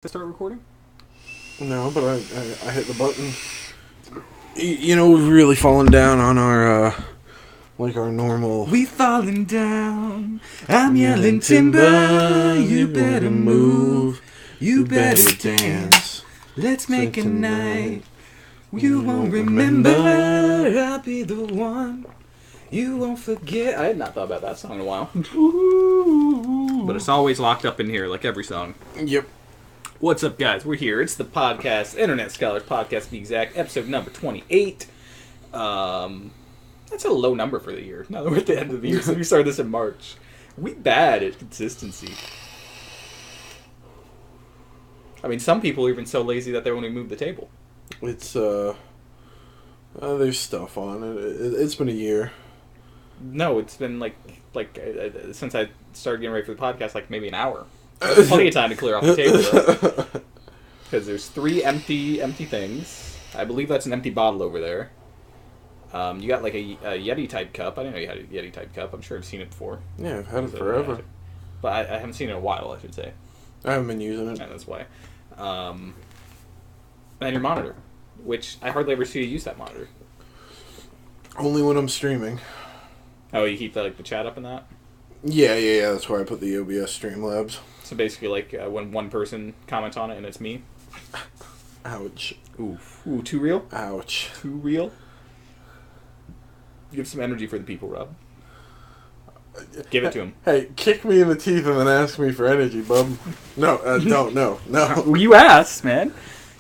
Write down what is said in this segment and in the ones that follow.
To start recording? No, but I hit the button. We've really fallen down on our, our normal... We falling down. I'm yelling timber. You better move. You better dance. Let's make a night. You won't remember. I'll be the one. You won't forget. I had not thought about that song in a while. But it's always locked up in here, like every song. Yep. What's up, guys? We're here. It's the podcast, Internet Scholars Podcast, to be exact, episode number 28. That's a low number for the year. Now that we're at the end of the year, so we started this in March. We bad at consistency. I mean, some people are even so lazy that they won't even move the table. It's, there's stuff on it. It's been a year. No, it's been since I started getting ready for the podcast, like maybe an hour. There's plenty of time to clear off the table, because there's 3 empty things. I believe that's an empty bottle over there. You got like a Yeti type cup. I didn't know you had a Yeti type cup. I'm sure I've seen it before. Yeah, I've had it forever. But I haven't seen it in a while, I should say. I haven't been using it. And that's why. And your monitor, which I hardly ever see you use that monitor. Only when I'm streaming. Oh, you keep the chat up in that? Yeah. That's why I put the OBS Streamlabs. So basically, when one person comments on it and it's me. Ouch. Ooh, too real? Ouch. Too real? Give some energy for the people, Rob. Give it to him. Hey, kick me in the teeth and then ask me for energy, bub. No, don't. No. Well, you asked, man.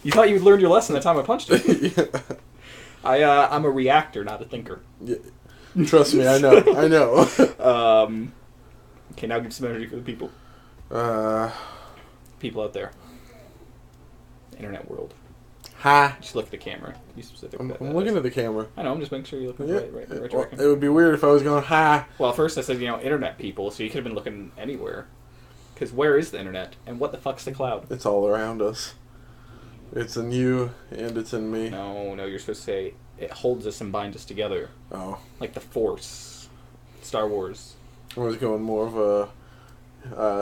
You thought you'd learned your lesson the time I punched you. Yeah. I'm a reactor, not a thinker. Yeah. Trust me, I know. Okay, now give some energy for the people. People out there. Internet world. Hi. Just look at the camera. Be specific. I'm looking at the camera. I know, I'm just making sure you're looking right Well, direction. it would be weird if I was going, hi. Well, first I said, internet people, so you could have been looking anywhere. Because where is the internet? And what the fuck's the cloud? It's all around us. It's in you, and it's in me. No, you're supposed to say, it holds us and binds us together. Oh. Like the Force. Star Wars. I was going more of a,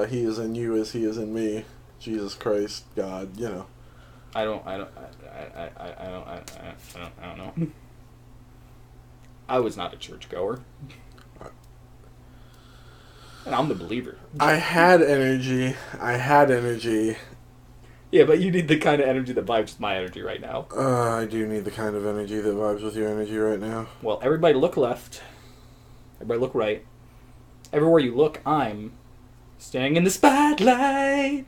he is in you as he is in me. Jesus Christ, God, I don't know. I was not a churchgoer. And I'm the believer. I had energy. Yeah, but you need the kind of energy that vibes with my energy right now. I do need the kind of energy that vibes with your energy right now. Well, everybody look left. Everybody look right. Everywhere you look, I'm standing in the spotlight.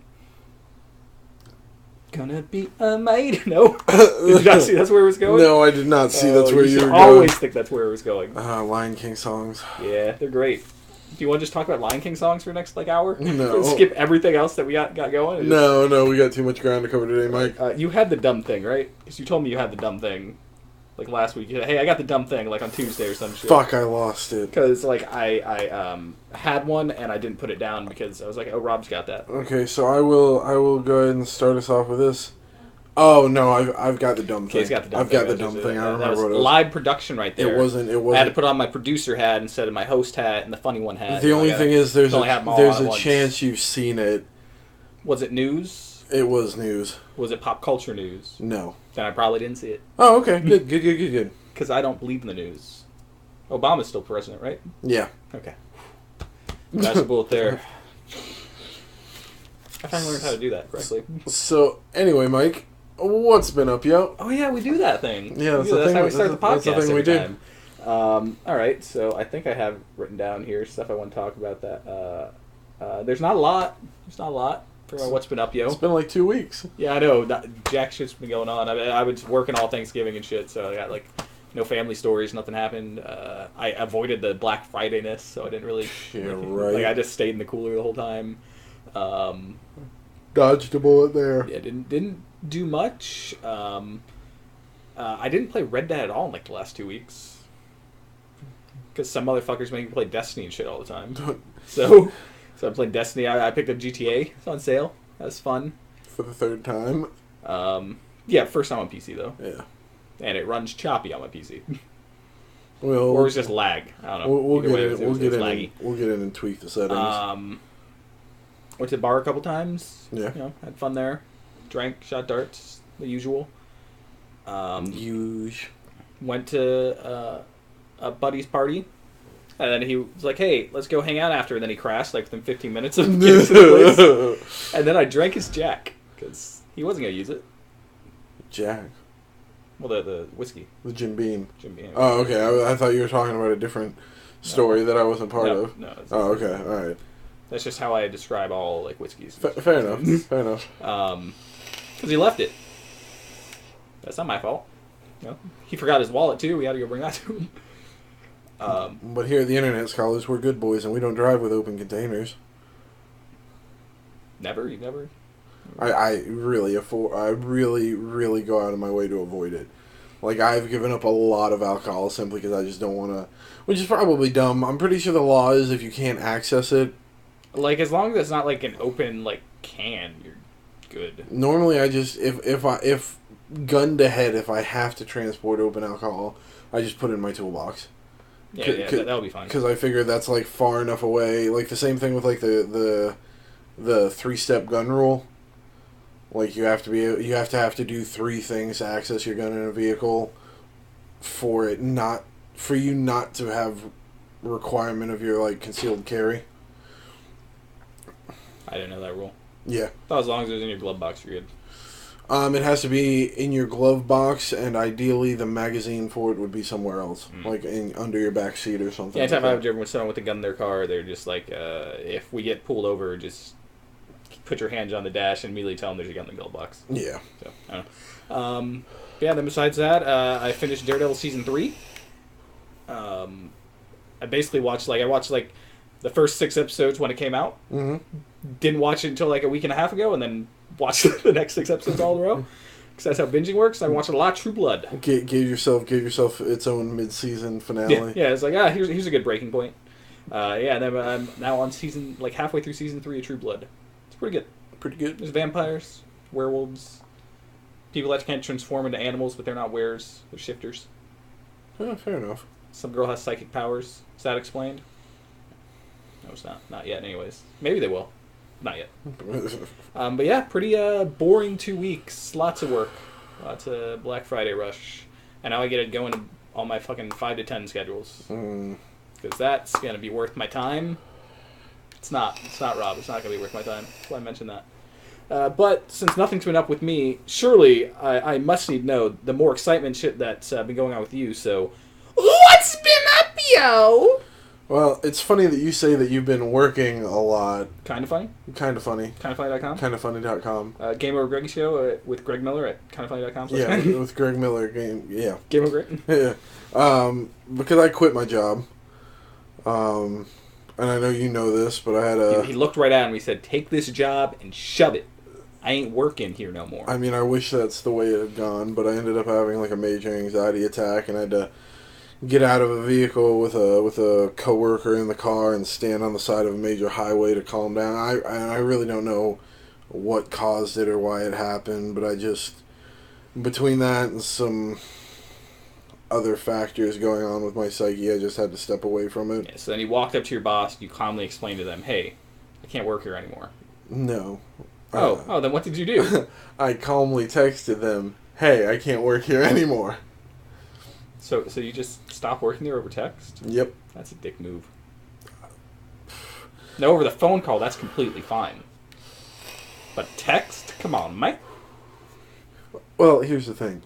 Gonna be a mate. No. Did you not see that's where it was going? No, I did not see that's where you were going. I always think that's where it was going. Lion King songs. Yeah, they're great. Do you want to just talk about Lion King songs for the next hour? No. Skip everything else that we got going? No, we got too much ground to cover today, Mike. You had the dumb thing, right? Because you told me you had the dumb thing. Last week. Hey, I got the dumb thing, on Tuesday or some shit. Fuck, I lost it. Because, I had one and I didn't put it down because I was like, oh, Rob's got that. Okay, so I will go ahead and start us off with this. Oh, no, I've got the dumb thing. Okay, he's got the dumb I've thing. got the dumb thing. I remember that was what it was. Live production right there. It wasn't. I had to put on my producer hat instead of my host hat and the funny one hat. The only thing is there's a chance you've seen it. Was it news? It was news. Was it pop culture news? No. Then I probably didn't see it. Oh, okay. Good. Because I don't believe in the news. Obama's still president, right? Yeah. Okay. That's a bullet there. I finally learned how to do that correctly. So, anyway, Mike, what's been up, yo? Oh, yeah, we do that thing. Yeah, that's how we start the podcast. That's the thing we do. Alright, so I think I have written down here stuff I want to talk about that. There's not a lot. For what's been up, yo. It's been 2 weeks. Yeah, I know. Jack shit's been going on. I was working all Thanksgiving and shit, so I got no family stories. Nothing happened. I avoided the Black Friday-ness, so I didn't really. Yeah, right. I just stayed in the cooler the whole time. Dodged a bullet there. Yeah, didn't do much. I didn't play Red Dead at all in the last 2 weeks. Because some motherfuckers make me play Destiny and shit all the time. So I played Destiny. I picked up GTA. It's on sale. That was fun. For the third time. Yeah, first time on PC though. Yeah. And it runs choppy on my PC. Well, or it's just lag. I don't know. We'll get in and tweak the settings. Went to the bar a couple times. Yeah. Had fun there. drank, shot darts, the usual. Huge. Went to a buddy's party, and then he was like, "Hey, let's go hang out after." And then he crashed like within 15 minutes of getting to the place. And then I drank his Jack because he wasn't gonna use it. Jack. Well, the whiskey. The Jim Beam. Jim Beam. Oh, okay. I thought you were talking about a different story that I wasn't part of. No. Oh, okay. All right. That's just how I describe all like whiskeys. Fair enough. Fair enough. Because he left it. That's not my fault. No, he forgot his wallet too. We had to go bring that to him. But here at the Internet Scholars, we're good boys, and we don't drive with open containers. Never. I really go out of my way to avoid it. Like, I've given up a lot of alcohol simply because I just don't want to, which is probably dumb. I'm pretty sure the law is if you can't access it. Like, as long as it's not like an open like can, you're good. Normally, I just if gun to head, if I have to transport open alcohol, I just put it in my toolbox. Yeah, that'll be fine. Because I figure that's like far enough away. Like the same thing with like the 3-step gun rule. Like you have to do 3 things to access your gun in a vehicle for you not to have requirement of your like concealed carry. I didn't know that rule. Yeah. I thought as long as it was in your glove box, you're good. It has to be in your glove box, and ideally the magazine for it would be somewhere else, like under your back seat or something. Yeah, anytime I've driven with someone with a gun in their car, they're just like, if we get pulled over, just put your hands on the dash and immediately tell them there's a gun in the glove box. Yeah. So, I don't know. Yeah, then besides that, I finished Daredevil Season 3. I basically watched the first 6 episodes when it came out. Mm-hmm. Didn't watch it until like a week and a half ago, and then watched the next 6 episodes all in a row. Because that's how binging works. I watched a lot of True Blood. Gave yourself its own mid-season finale. Yeah, it's like, here's a good breaking point. And then I'm now on halfway through Season 3 of True Blood. It's pretty good. Pretty good. There's vampires, werewolves, people that can't transform into animals, but they're not wearers. They're shifters. Oh, fair enough. Some girl has psychic powers. Is that explained? No, it's not. Not yet, anyways. Maybe they will. Not yet. But yeah, pretty boring 2 weeks. Lots of work. Lots of Black Friday rush. And now I get it going on my fucking 5 to 10 schedules. Because that's going to be worth my time. It's not. It's not, Rob. It's not going to be worth my time. That's why I mentioned that. But since nothing's been up with me, surely I must need to know the more excitement shit that's been going on with you. So, what's been up, yo? Well, it's funny that you say that you've been working a lot. Kind of funny? Kind of funny. Kindoffunny.com? Kindoffunny.com. Game Over Greggy Show with Greg Miller at kindoffunny.com. Yeah, with Greg Miller. Game Over Greg. Yeah. Because I quit my job. And I know you know this, but I had He looked right at him and he said, take this job and shove it. I ain't working here no more. I mean, I wish that's the way it had gone, but I ended up having like a major anxiety attack, and I had to get out of a vehicle with a coworker in the car and stand on the side of a major highway to calm down. I really don't know what caused it or why it happened, but I just, between that and some other factors going on with my psyche, I just had to step away from it. Yeah, so then you walked up to your boss, you calmly explained to them, hey, I can't work here anymore. No. Then what did you do? I calmly texted them, hey, I can't work here anymore. So you just stopped working there over text? Yep. That's a dick move. Now, over the phone call, that's completely fine. But text? Come on, mate. Well, here's the thing.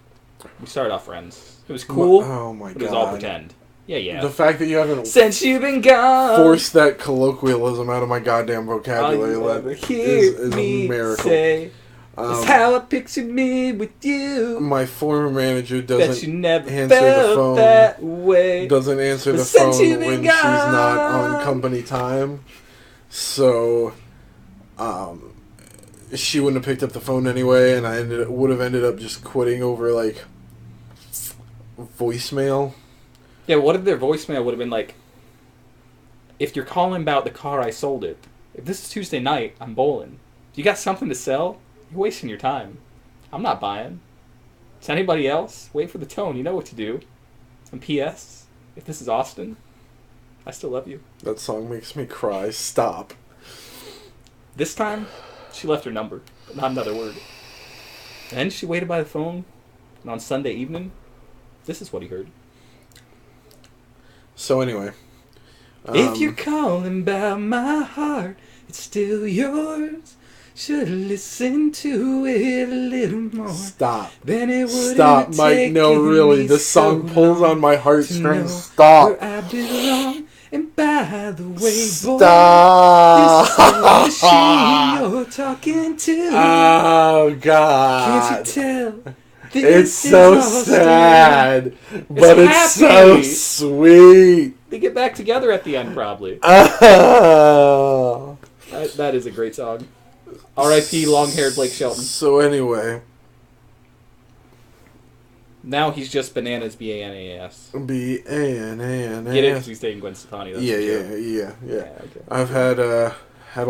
We started off friends. It was cool, oh my but God. it was all pretend. Yeah. The fact that you haven't since you've been gone, forced that colloquialism out of my goddamn vocabulary is a miracle. Say, that's how I pictured me with you. My former manager doesn't you never answer the phone. That way. Doesn't answer the phone when she's not on company time. So, she wouldn't have picked up the phone anyway, and I would have ended up just quitting over like voicemail. Yeah, what if their voicemail would have been like, if you're calling about the car, I sold it. If this is Tuesday night, I'm bowling. You got something to sell? You're wasting your time. I'm not buying. Is anybody else? Wait for the tone. You know what to do. And P.S. If this is Austin, I still love you. That song makes me cry. Stop. This time, she left her number, but not another word. And she waited by the phone, and on Sunday evening, this is what he heard. So anyway. If you're calling about my heart, it's still yours. Should listen to it a little more. Stop. Then it would Stop, Mike. No, really. This song pulls on my heartstrings. Stop. I belong. And by the way, boy, Stop. this is the machine you're talking to. Oh, God. Can't you tell? It's so sad, but it's so happy. sweet. They get back together at the end, probably. Oh. That is a great song. R.I.P. long-haired Blake Shelton. So anyway, Now he's just Bananas, B-A-N-A-S. B-A-N-A-N-A-S. Get it? Because he's dating Gwen Stefani. That's Yeah. Okay. I've had a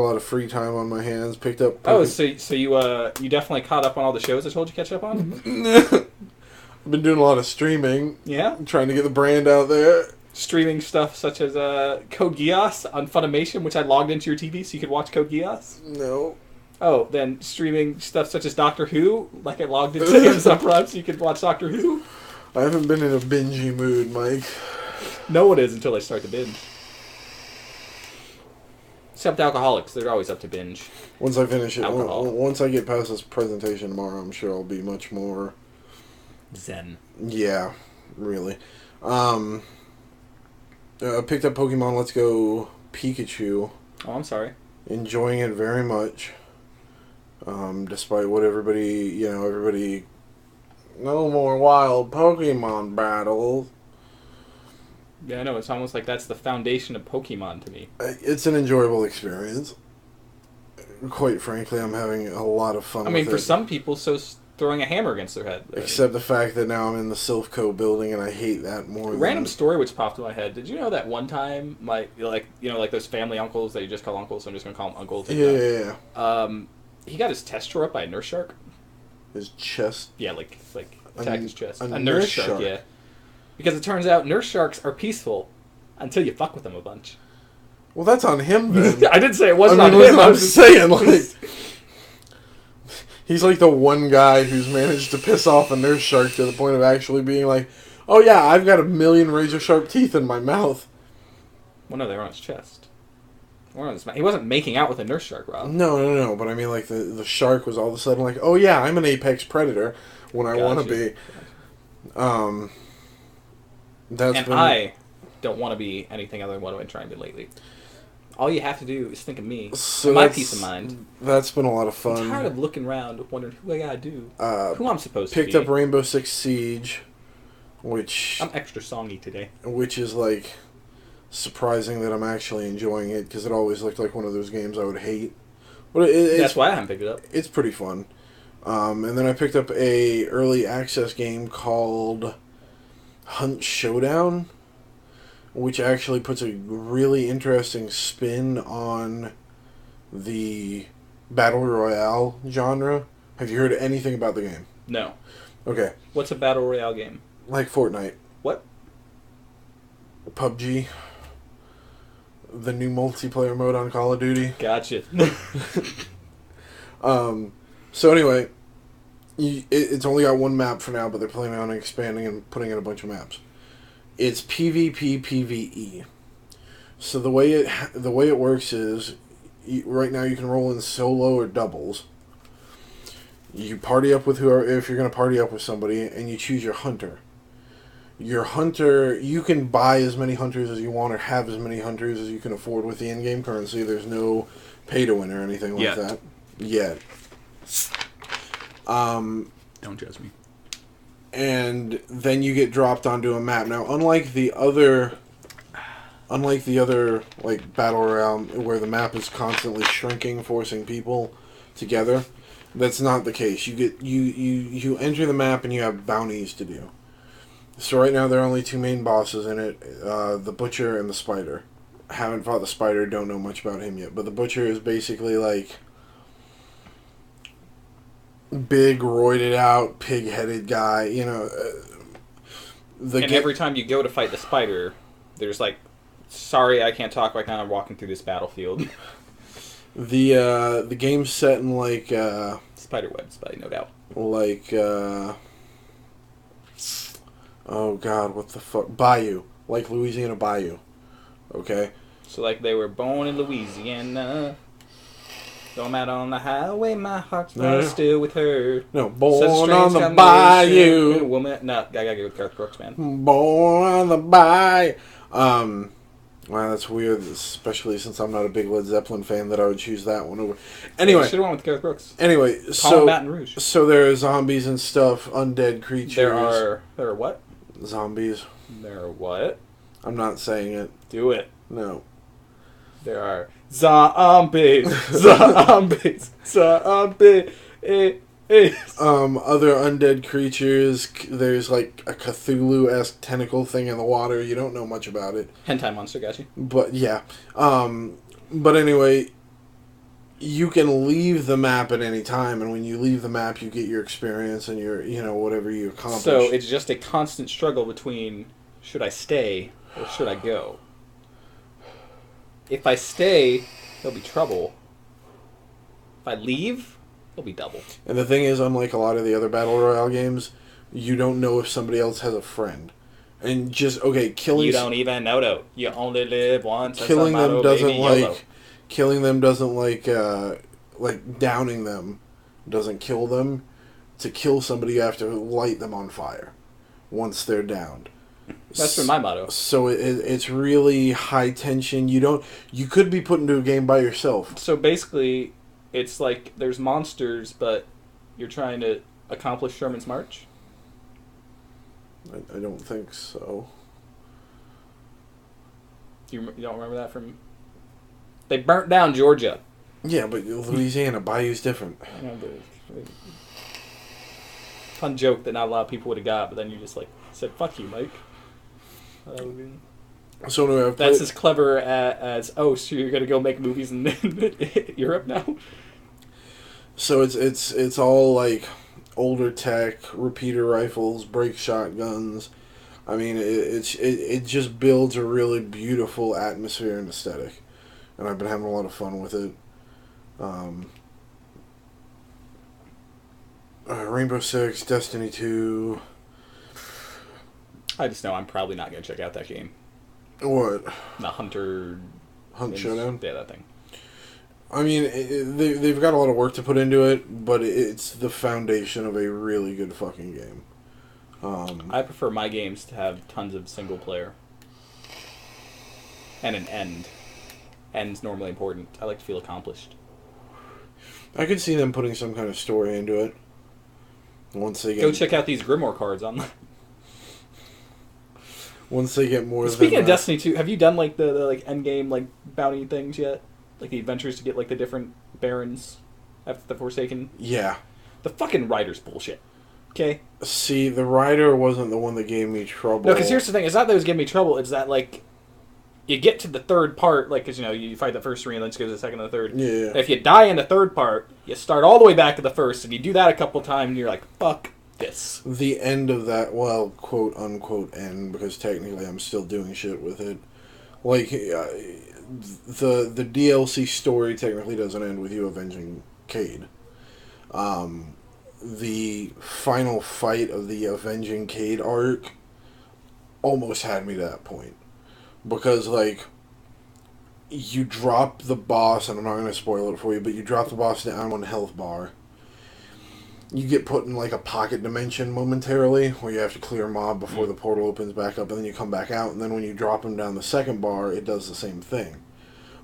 lot of free time on my hands. Picked up. Oh, so you definitely caught up on all the shows I told you to catch up on? I've been doing a lot of streaming. Yeah? Trying to get the brand out there. Streaming stuff such as Code Geass on Funimation, which I logged into your TV so you could watch Code Geass. No. Oh, then streaming stuff such as Doctor Who, like I logged into Amazon Prime so you could watch Doctor Who. I haven't been in a bingey mood, Mike. No one is until I start to binge. Except alcoholics, they're always up to binge. Once I finish it, Alcohol. once I get past this presentation tomorrow, I'm sure I'll be much more... Zen. Yeah, really. I picked up Pokemon Let's Go Pikachu. Oh, I'm sorry. Enjoying it very much. Despite what everybody, no more wild Pokemon battles. Yeah, I know. It's almost like that's the foundation of Pokemon to me. It's an enjoyable experience. Quite frankly, I'm having a lot of fun I mean, with for it. some people, so's throwing a hammer against their head. Except the fact that now I'm in the Silphco building, and I hate that more. Random story which popped in my head. Did you know that one time, like those family uncles that you just call uncles? So I'm just gonna call them uncles. Yeah. He got his chest tore up by a nurse shark. His chest. Yeah, like attacked his chest. A A nurse nurse shark, shark. yeah. Because it turns out nurse sharks are peaceful until you fuck with them a bunch. Well, that's on him then. I didn't say it wasn't I mean, on him. I'm was just saying, like, he's like the one guy who's managed to piss off a nurse shark to the point of actually being like, "Oh yeah, I've got 1,000,000 razor sharp teeth in my mouth." Well, no, they were on his chest. He wasn't making out with a nurse shark, Rob. No. But I mean, like the shark was all of a sudden like, "Oh yeah, I'm an apex predator when I want to be." I don't want to be anything other than what I've been trying to be lately. All you have to do is think of me, So and my peace of mind. That's been a lot of fun. I'm tired of looking around, wondering who I gotta do, who I'm supposed to be. Picked up Rainbow Six Siege, which I'm extra songy today. Which is like surprising that I'm actually enjoying it because it always looked like one of those games I would hate. But That's why I haven't picked it up. It's pretty fun. And then I picked up a early access game called Hunt Showdown, which actually puts a really interesting spin on the Battle Royale genre. Have you heard anything about the game? No. Okay. What's a battle royale game? Like Fortnite. What? PUBG. The new multiplayer mode on Call of Duty. Gotcha. So anyway, it's only got one map for now, but they're planning on expanding and putting in a bunch of maps. It's PvP PvE. So the way it works is, right now you can roll in solo or doubles. You party up with whoever, if you're going to party up with somebody, and you choose your hunter. Your hunter, you can buy as many hunters as you want or have as many hunters as you can afford with the in-game currency. There's no pay to win or anything like that. Yet. Don't judge me. And then you get dropped onto a map. Now, unlike the other like Battle Royale where the map is constantly shrinking, forcing people together, that's not the case. You enter the map and you have bounties to do. So right now there are only two main bosses in it, the Butcher and the Spider. Haven't fought the Spider, don't know much about him yet, but the Butcher is basically like big, roided out, pig-headed guy, Every time you go to fight the Spider, there's like, sorry, I can't talk right now, I'm walking through this battlefield. The game's set in like Spiderweb, Spidey, no doubt. like, oh god, what the fuck? Bayou. Like Louisiana Bayou. Okay? So, like, they were born in Louisiana. Don't matter on the highway, my heart's still with her. No, born on the bayou. Woman. No, I gotta go with Garth Brooks, man. Born on the bayou. Wow, that's weird, especially since I'm not a big Led Zeppelin fan, that I would choose that one over. Anyway. Should have went with Garth Brooks. Anyway, Baton Rouge. So there are zombies and stuff, undead creatures. There are what? Zombies. There are what? I'm not saying it. Do it. No. There are zombies. Zombies. Zombies. Other undead creatures. There's like a Cthulhu-esque tentacle thing in the water. You don't know much about it. Hentai monster, got you. But yeah. But anyway, you can leave the map at any time, and when you leave the map, you get your experience and your, whatever you accomplish. So it's just a constant struggle between, should I stay or should I go? If I stay, there'll be trouble. If I leave, it'll be double. And the thing is, unlike a lot of the other Battle Royale games, you don't know if somebody else has a friend. And just, killing... You don't even know, though. You only live once. Killing them doesn't, Killing them doesn't, downing them doesn't kill them. To kill somebody, you have to light them on fire once they're downed. That's been my motto. So it's really high tension. You could be put into a game by yourself. So basically, it's like there's monsters, but you're trying to accomplish Sherman's March? I don't think so. You don't remember that from... They burnt down Georgia. Yeah, but Louisiana, Bayou's different. I know, but fun joke that not a lot of people would have got, but then you just said, fuck you, Mike. So anyway, that's as clever as so you're gonna go make movies in Europe now? So it's all like older tech, repeater rifles, brake shotguns. I mean, it just builds a really beautiful atmosphere and aesthetic, and I've been having a lot of fun with it. Rainbow Six, Destiny 2. I just know I'm probably not going to check out that game. What? The Hunt Showdown? Yeah, that thing. I mean, they've got a lot of work to put into it, but it's the foundation of a really good fucking game. I prefer my games to have tons of single player. And an end. End's normally important. I like to feel accomplished. I could see them putting some kind of story into it. Once they get... Go check out these Grimoire cards online. Once they get more. Speaking of Destiny 2, have you done the end game bounty things yet? Like the adventures to get the different barons after the Forsaken? Yeah. The fucking writer's bullshit. Okay? See, the writer wasn't the one that gave me trouble. No, because here's the thing. It's not that it was giving me trouble. It's that you get to the third part, because you fight the first three and then just go to the second and the third. Yeah. And if you die in the third part, you start all the way back to the first, and you do that a couple times, and you're like, fuck this. The end of that, well, quote unquote end, because technically I'm still doing shit with it. The DLC story technically doesn't end with you avenging Cayde. The final fight of the Avenging Cayde arc almost had me to that point. Because, you drop the boss, and I'm not going to spoil it for you, but you drop the boss down 1 health bar. You get put in, a pocket dimension momentarily, where you have to clear a mob before the portal opens back up, and then you come back out, and then when you drop him down the second bar, it does the same thing.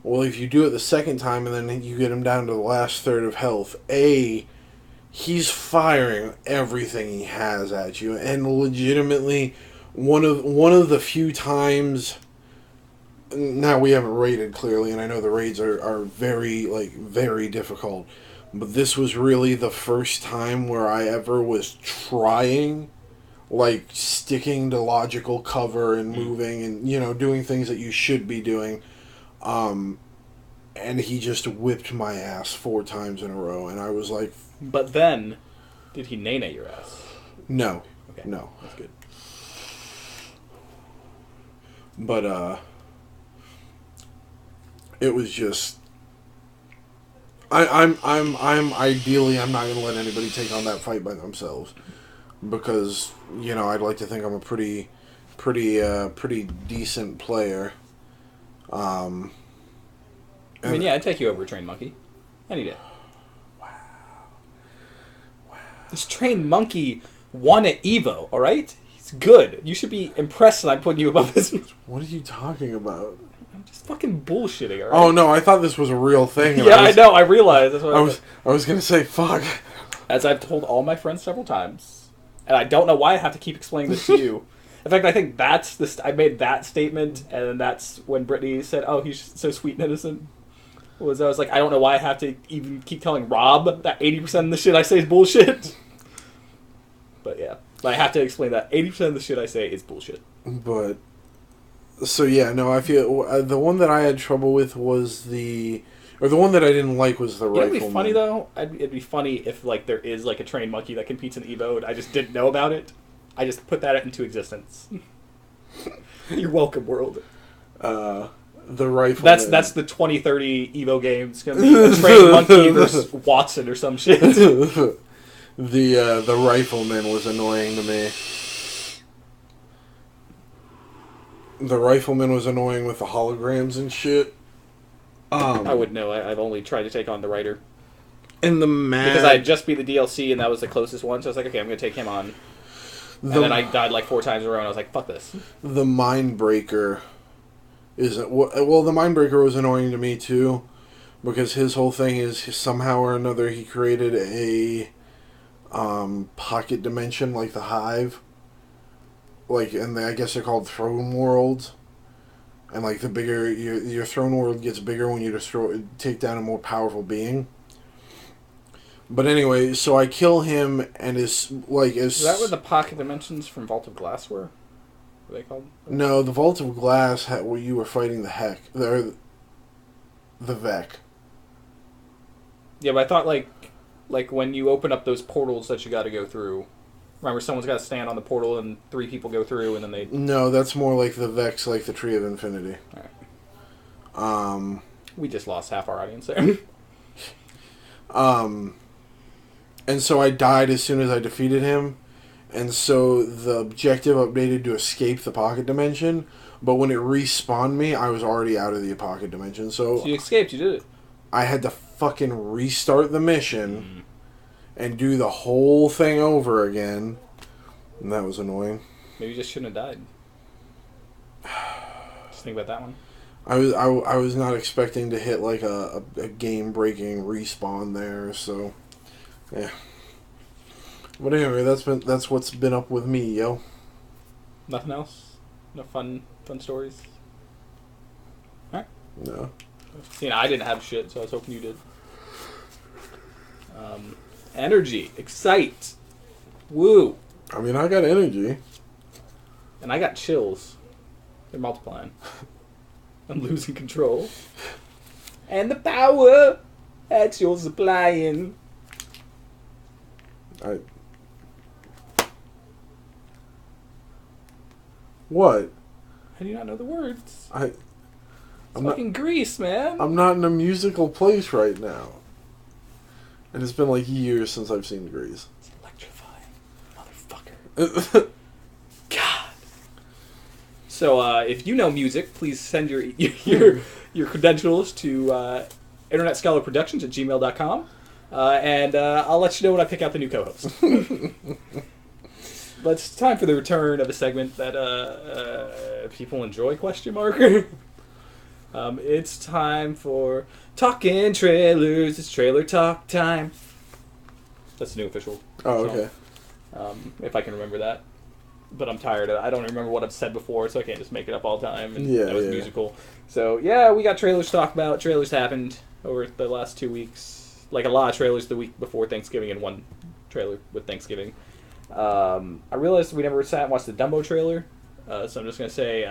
Well, if you do it the second time, and then you get him down to the last third of health, he's firing everything he has at you, and legitimately, one of the few times... Now, we haven't raided, clearly, and I know the raids are very, very difficult. But this was really the first time where I ever was trying, sticking to logical cover and moving and, doing things that you should be doing. And he just whipped my ass 4 times in a row, and I was like... But then, did he nay your ass? No. Okay. No. That's good. But, it was just... I'm ideally I'm not gonna let anybody take on that fight by themselves, because I'd like to think I'm a pretty decent player. I mean, yeah, I'd take you over a trained monkey any day. Wow. This trained monkey won at Evo. All right, he's good. You should be impressed that I'm putting you above this. What are you talking about? I'm just fucking bullshitting. All right? Oh no, I thought this was a real thing. Yeah, I know. I realized. That's what I was gonna say fuck. As I've told all my friends several times, and I don't know why I have to keep explaining this to you. In fact, I think that's the. I made that statement, and that's when Brittany said, "Oh, he's so sweet and innocent." I was like, I don't know why I have to even keep telling Rob that 80% of the shit I say is bullshit. But yeah, I have to explain that 80% of the shit I say is bullshit. But so yeah, no, I feel the one that I had trouble with was the one that I didn't like was the rifleman. It'd be funny though. It'd be funny if like there is like a trained monkey that competes in Evo, and I just didn't know about it. I just put that into existence. You're welcome, world. The rifleman. That's the 2030 Evo game. It's gonna be a trained monkey versus Watson or some shit. The rifleman was annoying to me. The rifleman was annoying with the holograms and shit. I wouldn't know. I've only tried to take on the writer. And because I had just beat the DLC and that was the closest one, so I was like, okay, I'm gonna take him on. And then I died like 4 times in a row, and I was like, fuck this. The Mindbreaker isn't... Well, the Mindbreaker was annoying to me, too. Because his whole thing is, somehow or another, he created a pocket dimension, like the Hive. And I guess they're called Throne Worlds. And, like, the bigger... Your Throne World gets bigger when you take down a more powerful being. But anyway, so I kill him, and is that where the pocket dimensions from Vault of Glass were? What are they called? No, the Vault of Glass where you were fighting the Vec. Yeah, but I thought like when you open up those portals that you got to go through. Remember, someone's got to stand on the portal, and 3 people go through, and then they. No, that's more like the Vex, like the Tree of Infinity. All right. We just lost half our audience there. And so I died as soon as I defeated him, and so the objective updated to escape the pocket dimension, but when it respawned me, I was already out of the pocket dimension, so you escaped, you did it. I had to fucking restart the mission and do the whole thing over again, and that was annoying. Maybe you just shouldn't have died. Just think about that one. I was not expecting to hit like a game-breaking respawn there, so... Yeah. But anyway, that's what's been up with me, yo. Nothing else? No fun stories? Alright. No. I didn't have shit, so I was hoping you did. Energy. Excite. Woo. I mean, I got energy. And I got chills. They're multiplying. I'm losing control. And the power that you're supplying. What? How do you not know the words? I'm fucking Grease, man. I'm not in a musical place right now. And it's been like years since I've seen Grease. It's electrifying, motherfucker. God. So, if you know music, please send your credentials to internetscholarproductions@gmail.com. And I'll let you know when I pick out the new co-host. But it's time for the return of a segment that people enjoy, question mark. It's time for Talking Trailers. It's trailer talk time. That's the new official song. Okay. If I can remember that. But I'm tired of it. I don't remember what I've said before, so I can't just make it up all the time. And that was musical. So, yeah, we got trailers to talk about. Trailers happened over the last 2 weeks. Like a lot of trailers the week before Thanksgiving and one trailer with Thanksgiving. I realized we never sat and watched the Dumbo trailer, so I'm just going to say,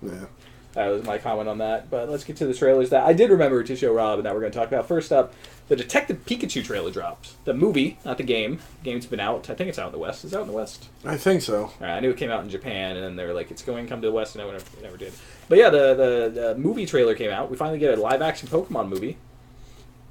Yeah. That was my comment on that. But let's get to the trailers that I did remember to show Rob and that we're going to talk about. First up, the Detective Pikachu trailer drops. The movie, not the game. The game's been out. I think it's out in the West. Is it out in the West? I think so. All right, I knew it came out in Japan, and then they were like, it's going to come to the West, and it never did. But yeah, the movie trailer came out. We finally get a live-action Pokemon movie.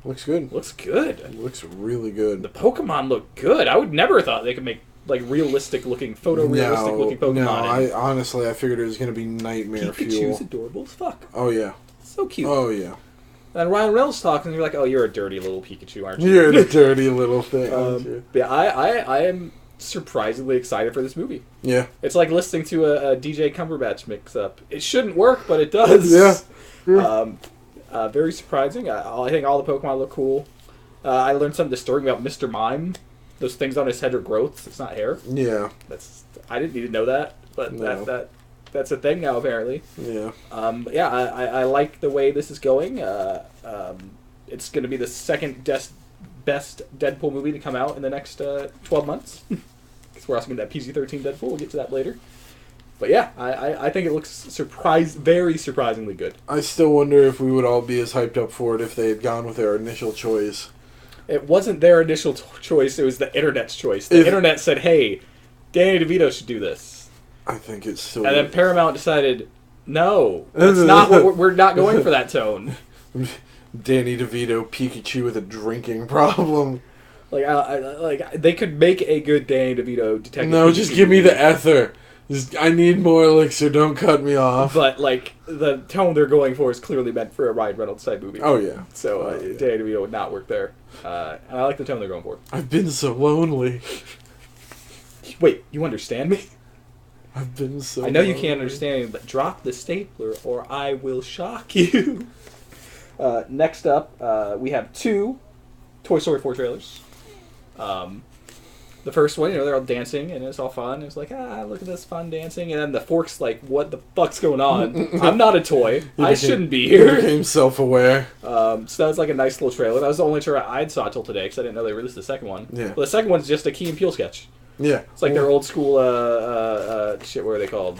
Looks good. Looks good. It looks really good. The Pokemon look good. I would never have thought they could make like realistic looking, photorealistic looking Pokemon. No, I figured it was going to be nightmare fuel. Pikachu's adorable as fuck. Oh yeah. So cute. Oh yeah. And Ryan Reynolds talks, and you're like, "Oh, you're a dirty little Pikachu, aren't you?" You're a dirty little thing, aren't you? Yeah, I am surprisingly excited for this movie. Yeah. It's like listening to a DJ Cumberbatch mix-up. It shouldn't work, but it does. Yeah. Very surprising. I think all the Pokemon look cool. I learned something disturbing about Mr. Mime. Those things on his head are growths. It's not hair. Yeah. I didn't need to know that, but No. that's a thing now apparently. Yeah. I like the way this is going. It's going to be the second best Deadpool movie to come out in the next 12 months. Because we're also going to have PG-13 Deadpool. We'll get to that later. But yeah, I think it looks very surprisingly good. I still wonder if we would all be as hyped up for it if they had gone with their initial choice. It wasn't their initial choice. It was the internet's choice. The internet said, "Hey, Danny DeVito should do this." I think it's still... And then Paramount decided, "No, that's not what we're not going for that tone." Danny DeVito, Pikachu with a drinking problem. Like they could make a good Danny DeVito detective. No, Pikachu just give me movie. the ether. I need more elixir. Don't cut me off. But like the tone they're going for is clearly meant for a Ryan Reynolds type movie. Oh yeah. So Danny DeVito would not work there. And I like the tone they're going for. I've been so lonely. Wait, you understand me? I've been so. I know you lonely. can't understand me, but drop the stapler or I will shock you. Next up, we have 2 Toy Story 4 trailers. The first one, they're all dancing, and it's all fun. It's like, look at this fun dancing. And then the Fork's like, what the fuck's going on? I'm not a toy. I shouldn't be He here. became self-aware. So that was like a nice little trailer. That was the only trailer I'd saw till today, because I didn't know they released the second one. Yeah. But the second one's just a Key and Peele sketch. Yeah. It's like their old school, shit, what are they called?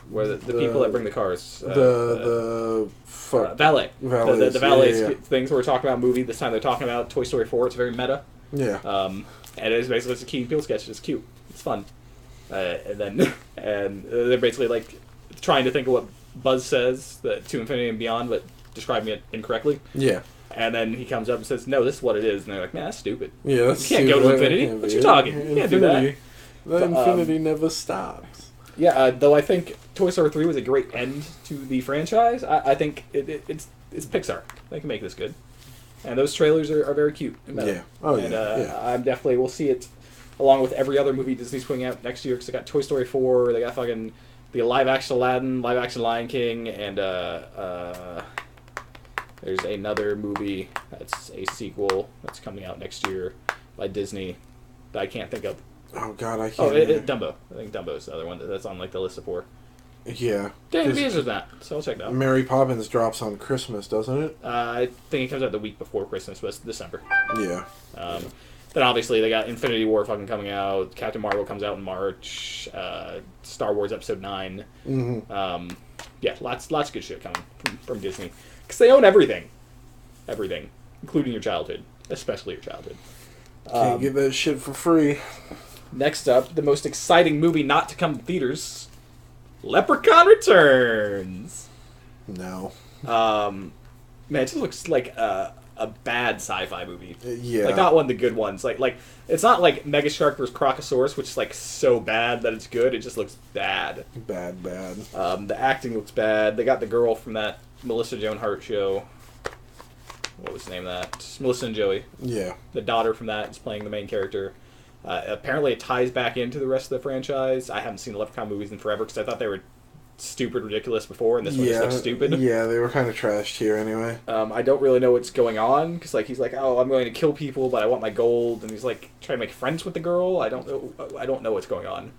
Where the people that bring the cars. Valet. Valets. The valet yeah. things we're talking about movie. This time they're talking about Toy Story 4. It's very meta. Yeah. And it is basically just a Key and Peele sketch. It's cute. It's fun. And they're basically like trying to think of what Buzz says to Infinity and Beyond, but describing it incorrectly. Yeah. And then he comes up and says, "No, this is what it is." And they're like, "Man, that's stupid. Yeah, that's You can't go to Infinity. What you talking? You can't do that." The Infinity never stops. Yeah, though I think Toy Story 3 was a great end to the franchise. I think it's Pixar. They can make this good. And those trailers are very cute. Yeah. Oh, and, yeah. I'm definitely, we'll see it along with every other movie Disney's putting out next year, because they got Toy Story 4, they got fucking the live-action Aladdin, live-action Lion King, and there's another movie that's a sequel that's coming out next year by Disney that I can't think of. Oh, God, I can't. Oh, Dumbo. I think Dumbo's the other one that's on like the list of 4. Yeah. Danny DeVito's that, so I'll check it out. Mary Poppins drops on Christmas, doesn't it? I think it comes out the week before Christmas, but it's December. Yeah. Then obviously they got Infinity War fucking coming out. Captain Marvel comes out in March. Star Wars Episode 9. Mm-hmm. Yeah, lots of good shit coming from Disney, because they own everything, including your childhood, especially your childhood. Can't get that shit for free. Next up, the most exciting movie not to come to theaters, Leprechaun Returns. No. Man, it just looks like a bad sci-fi movie. Yeah. Like, not one of the good ones. Like it's not like Mega Shark vs. Crocosaurus, which is like so bad that it's good. It just looks bad. Bad. The acting looks bad. They got the girl from that Melissa Joan Hart show. What was the name of that? Melissa and Joey. Yeah. The daughter from that is playing the main character. Apparently it ties back into the rest of the franchise. I haven't seen the Leprechaun movies in forever because I thought they were stupid, ridiculous before, and this one just looks stupid. Yeah, they were kind of trashed here anyway. I don't really know what's going on, because like he's like, "Oh, I'm going to kill people, but I want my gold," and he's like trying to make friends with the girl. I don't know what's going on.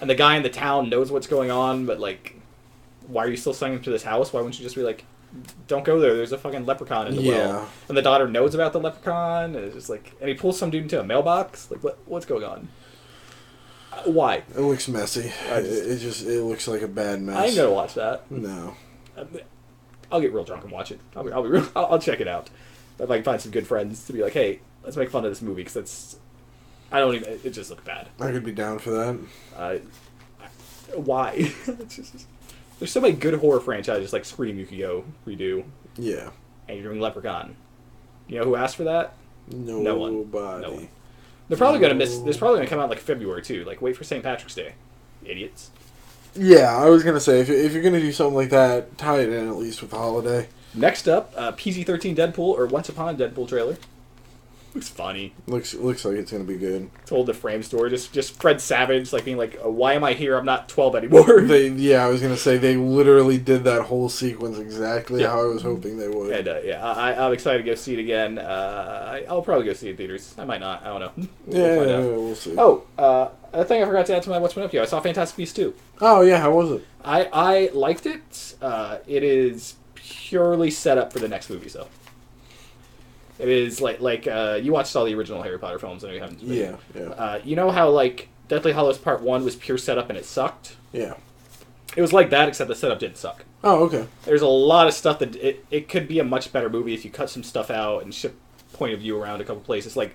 And the guy in the town knows what's going on, but like, why are you still sending him to this house? Why wouldn't you just be like, "Don't go there. There's a fucking leprechaun in the well." And the daughter knows about the leprechaun, and it's just like, and he pulls some dude into a mailbox. Like, what's going on? Why? It looks messy. It looks like a bad mess. I ain't gonna watch that. No. I'll get real drunk and watch it. I'll check it out. If I can find some good friends to be like, "Hey, let's make fun of this movie," because it just looked bad. I could be down for that. Why? There's so many good horror franchises like Scream you could go redo. Yeah. And you're doing Leprechaun. You know who asked for that? Nobody. No one. They're probably gonna miss. It's probably gonna come out like February too. Like wait for St. Patrick's Day, idiots. Yeah, I was gonna say if you're gonna do something like that, tie it in at least with the holiday. Next up, PG-13 Deadpool or Once Upon a Deadpool trailer. Looks funny. Looks like it's gonna be good. Told the frame store, just Fred Savage like being like, "Why am I here? I'm not 12 anymore." I was gonna say they literally did that whole sequence exactly how I was hoping they would. And I'm excited to go see it again. I'll probably go see it in theaters. I might not. I don't know. We'll see. Oh, a thing I forgot to add to my What's Been Up to. I saw Fantastic Beasts 2. Oh yeah, how was it? I liked it. It is purely set up for the next movie, so. It is like you watched all the original Harry Potter films, and you haven't. Yeah. You know how like Deathly Hallows Part 1 was pure setup and it sucked? Yeah. It was like that, except the setup didn't suck. Oh, okay. There's a lot of stuff that it could be a much better movie if you cut some stuff out and shift point of view around a couple places. Like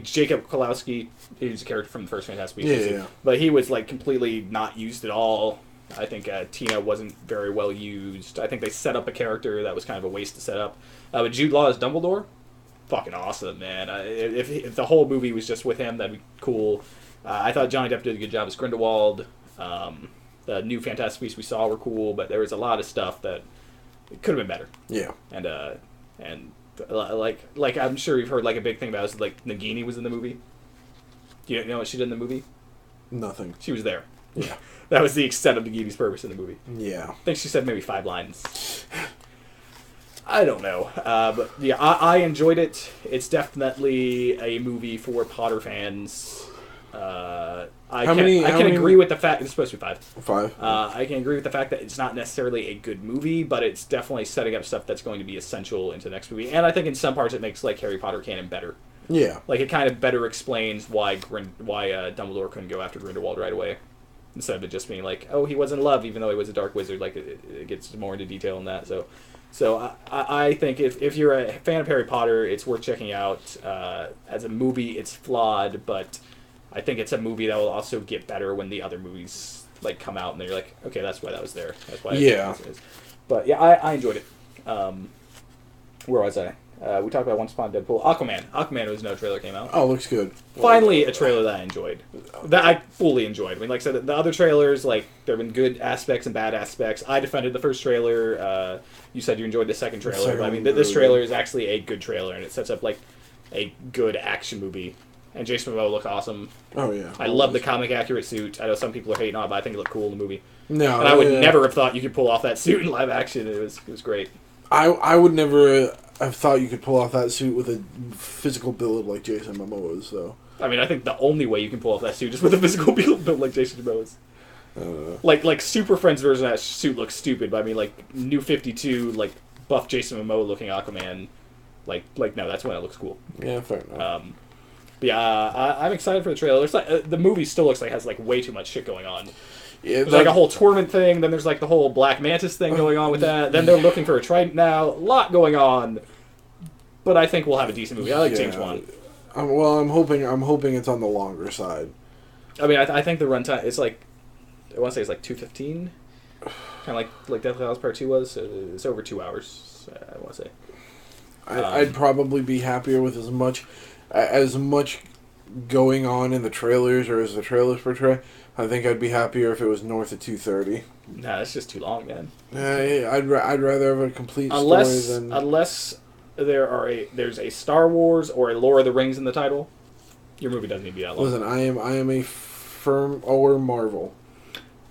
Jacob Kowalski, who's a character from the first Fantastic Beasts, yeah. But he was like completely not used at all. I think Tina wasn't very well used. I think they set up a character that was kind of a waste to set up. But Jude Law as Dumbledore. Fucking awesome, man. If the whole movie was just with him, that'd be cool. I thought Johnny Depp did a good job as Grindelwald. The new Fantastic Beasts we saw were cool, but there was a lot of stuff that could have been better. Yeah. And like I'm sure you've heard like a big thing about is like Nagini was in the movie. Do you know what she did in the movie? Nothing. She was there. Yeah. That was the extent of Nagini's purpose in the movie. Yeah. I think she said maybe 5 lines. I don't know, but yeah, I enjoyed it. It's definitely a movie for Potter fans. I can agree with the fact it's supposed to be 5. 5. I can agree with the fact that it's not necessarily a good movie, but it's definitely setting up stuff that's going to be essential into the next movie. And I think in some parts it makes like Harry Potter canon better. Yeah. Like it kind of better explains why Dumbledore couldn't go after Grindelwald right away, instead of it just being like, oh, he was in love even though he was a dark wizard. Like it gets more into detail in that. So I think if you're a fan of Harry Potter, it's worth checking out. As a movie, it's flawed, but I think it's a movie that will also get better when the other movies like come out, and then you're like, okay, that's why that was there. That's why. Yeah. But yeah, I enjoyed it. Where was I? We talked about Once Upon a Deadpool. Aquaman was no trailer came out. Oh, looks good. Finally, a trailer that I enjoyed. That I fully enjoyed. I mean, like I said, the other trailers, like, there have been good aspects and bad aspects. I defended the first trailer. You said you enjoyed the second trailer. But I mean, this trailer is actually a good trailer, and it sets up, like, a good action movie. And Jason Momoa looked awesome. Oh, yeah. I love the comic-accurate suit. I know some people are hating on it, but I think it looked cool in the movie. No. And I would never have thought you could pull off that suit in live action. It was great. I would never have thought you could pull off that suit with a physical build like Jason Momoa's, though. I mean, I think the only way you can pull off that suit is with a physical build like Jason Momoa's. Like Super Friends version of that suit looks stupid, but I mean, like, New 52, like, buff Jason Momoa looking Aquaman, like no, that's when it looks cool. Yeah, fair enough. But yeah, I'm excited for the trailer. It's like the movie still looks like it has like way too much shit going on. Yeah, there's like a whole tournament thing, then there's like the whole Black Mantis thing going on with that. Then they're looking for a Trident now. A lot going on. But I think we'll have a decent movie. I like James Wan. I'm hoping it's on the longer side. I mean, I think the runtime, it's like, I want to say it's like 2:15. Kind of like Deathly Hallows Part 2 was. It's over 2 hours, I want to say. I'd probably be happier with as much going on in the trailers or as the trailers portray. I think I'd be happier if it was north of 2:30. Nah, that's just too long, man. I'd rather have a complete story than... Unless there's a Star Wars or a Lord of the Rings in the title, your movie doesn't need to be that long. Listen, I am a firm or Marvel.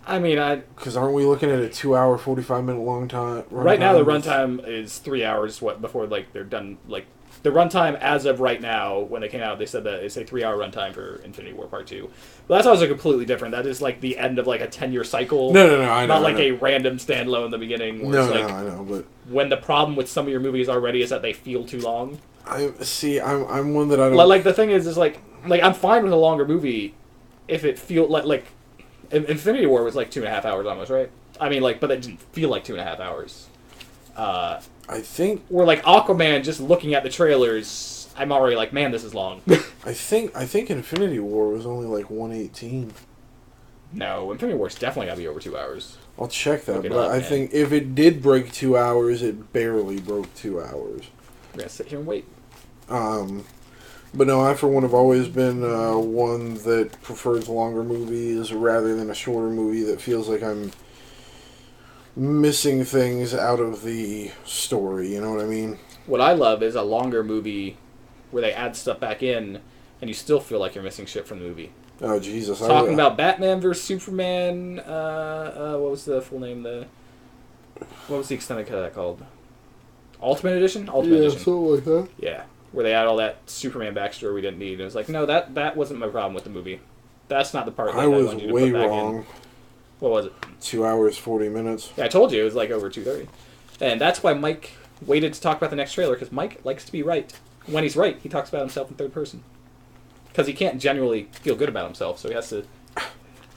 I mean, because aren't we looking at a 2 hour, 45-minute long time? Right now, the runtime is 3 hours. Before like they're done? Like the runtime as of right now, when they came out, they said that it's a 3 hour runtime for Infinity War Part 2. But that's also completely different. That is like the end of like a 10-year cycle. No, I know. Not like a random standalone in the beginning. Where it's like, I know, but when the problem with some of your movies already is that they feel too long. I'm one that I don't like. The thing is like I'm fine with a longer movie if it feel like Infinity War was like 2.5 hours almost, right? I mean, like, but it didn't feel like 2.5 hours. I think... Where, like, Aquaman, just looking at the trailers, I'm already like, man, this is long. I think Infinity War was only like 1:18. No, Infinity War's definitely got to be over 2 hours. I'll check that, but I think if it did break 2 hours, it barely broke 2 hours. We're going to sit here and wait. But no, I for one have always been one that prefers longer movies rather than a shorter movie that feels like I'm missing things out of the story. You know what I mean? What I love is a longer movie where they add stuff back in, and you still feel like you're missing shit from the movie. Oh Jesus! Talking about Batman vs Superman. What was the full name? What was the extended cut of that called? Ultimate Edition. Ultimate Edition. Something like that. Yeah, where they add all that Superman backstory we didn't need. And it was like, no, that wasn't my problem with the movie. That's not the part that I was wanted you to way put back wrong. in. What was it? 2 hours 40 minutes. Yeah, I told you it was like over 2:30, and that's why Mike waited to talk about the next trailer, because Mike likes to be right. When he's right, he talks about himself in third person. Because he can't genuinely feel good about himself, so he has to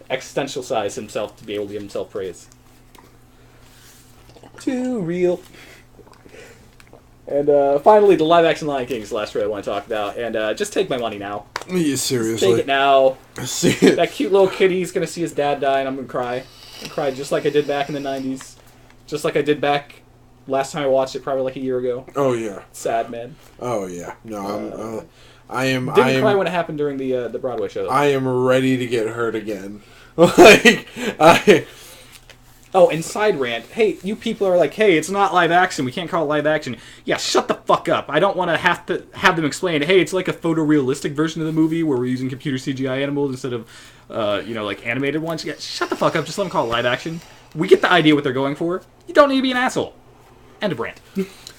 existentialize himself to be able to give himself praise. Too real. And finally, the live-action Lion King is the last trailer I want to talk about. And just take my money now. Yeah, seriously. Just take it now. See it. That cute little kitty's going to see his dad die, and I'm going to cry. I cry just like I did back in the 90s. Just like I did back last time I watched it, probably like a year ago. Oh, yeah. Sad, man. Oh, yeah. No, I am cry when it happened during the Broadway show. I am ready to get hurt again. Oh, and side rant. Hey, you people are like, hey, it's not live action. We can't call it live action. Yeah, shut the fuck up. I don't want to have them explain, hey, it's like a photorealistic version of the movie where we're using computer CGI animals instead of, like animated ones. Yeah, shut the fuck up. Just let them call it live action. We get the idea what they're going for. You don't need to be an asshole. End of rant.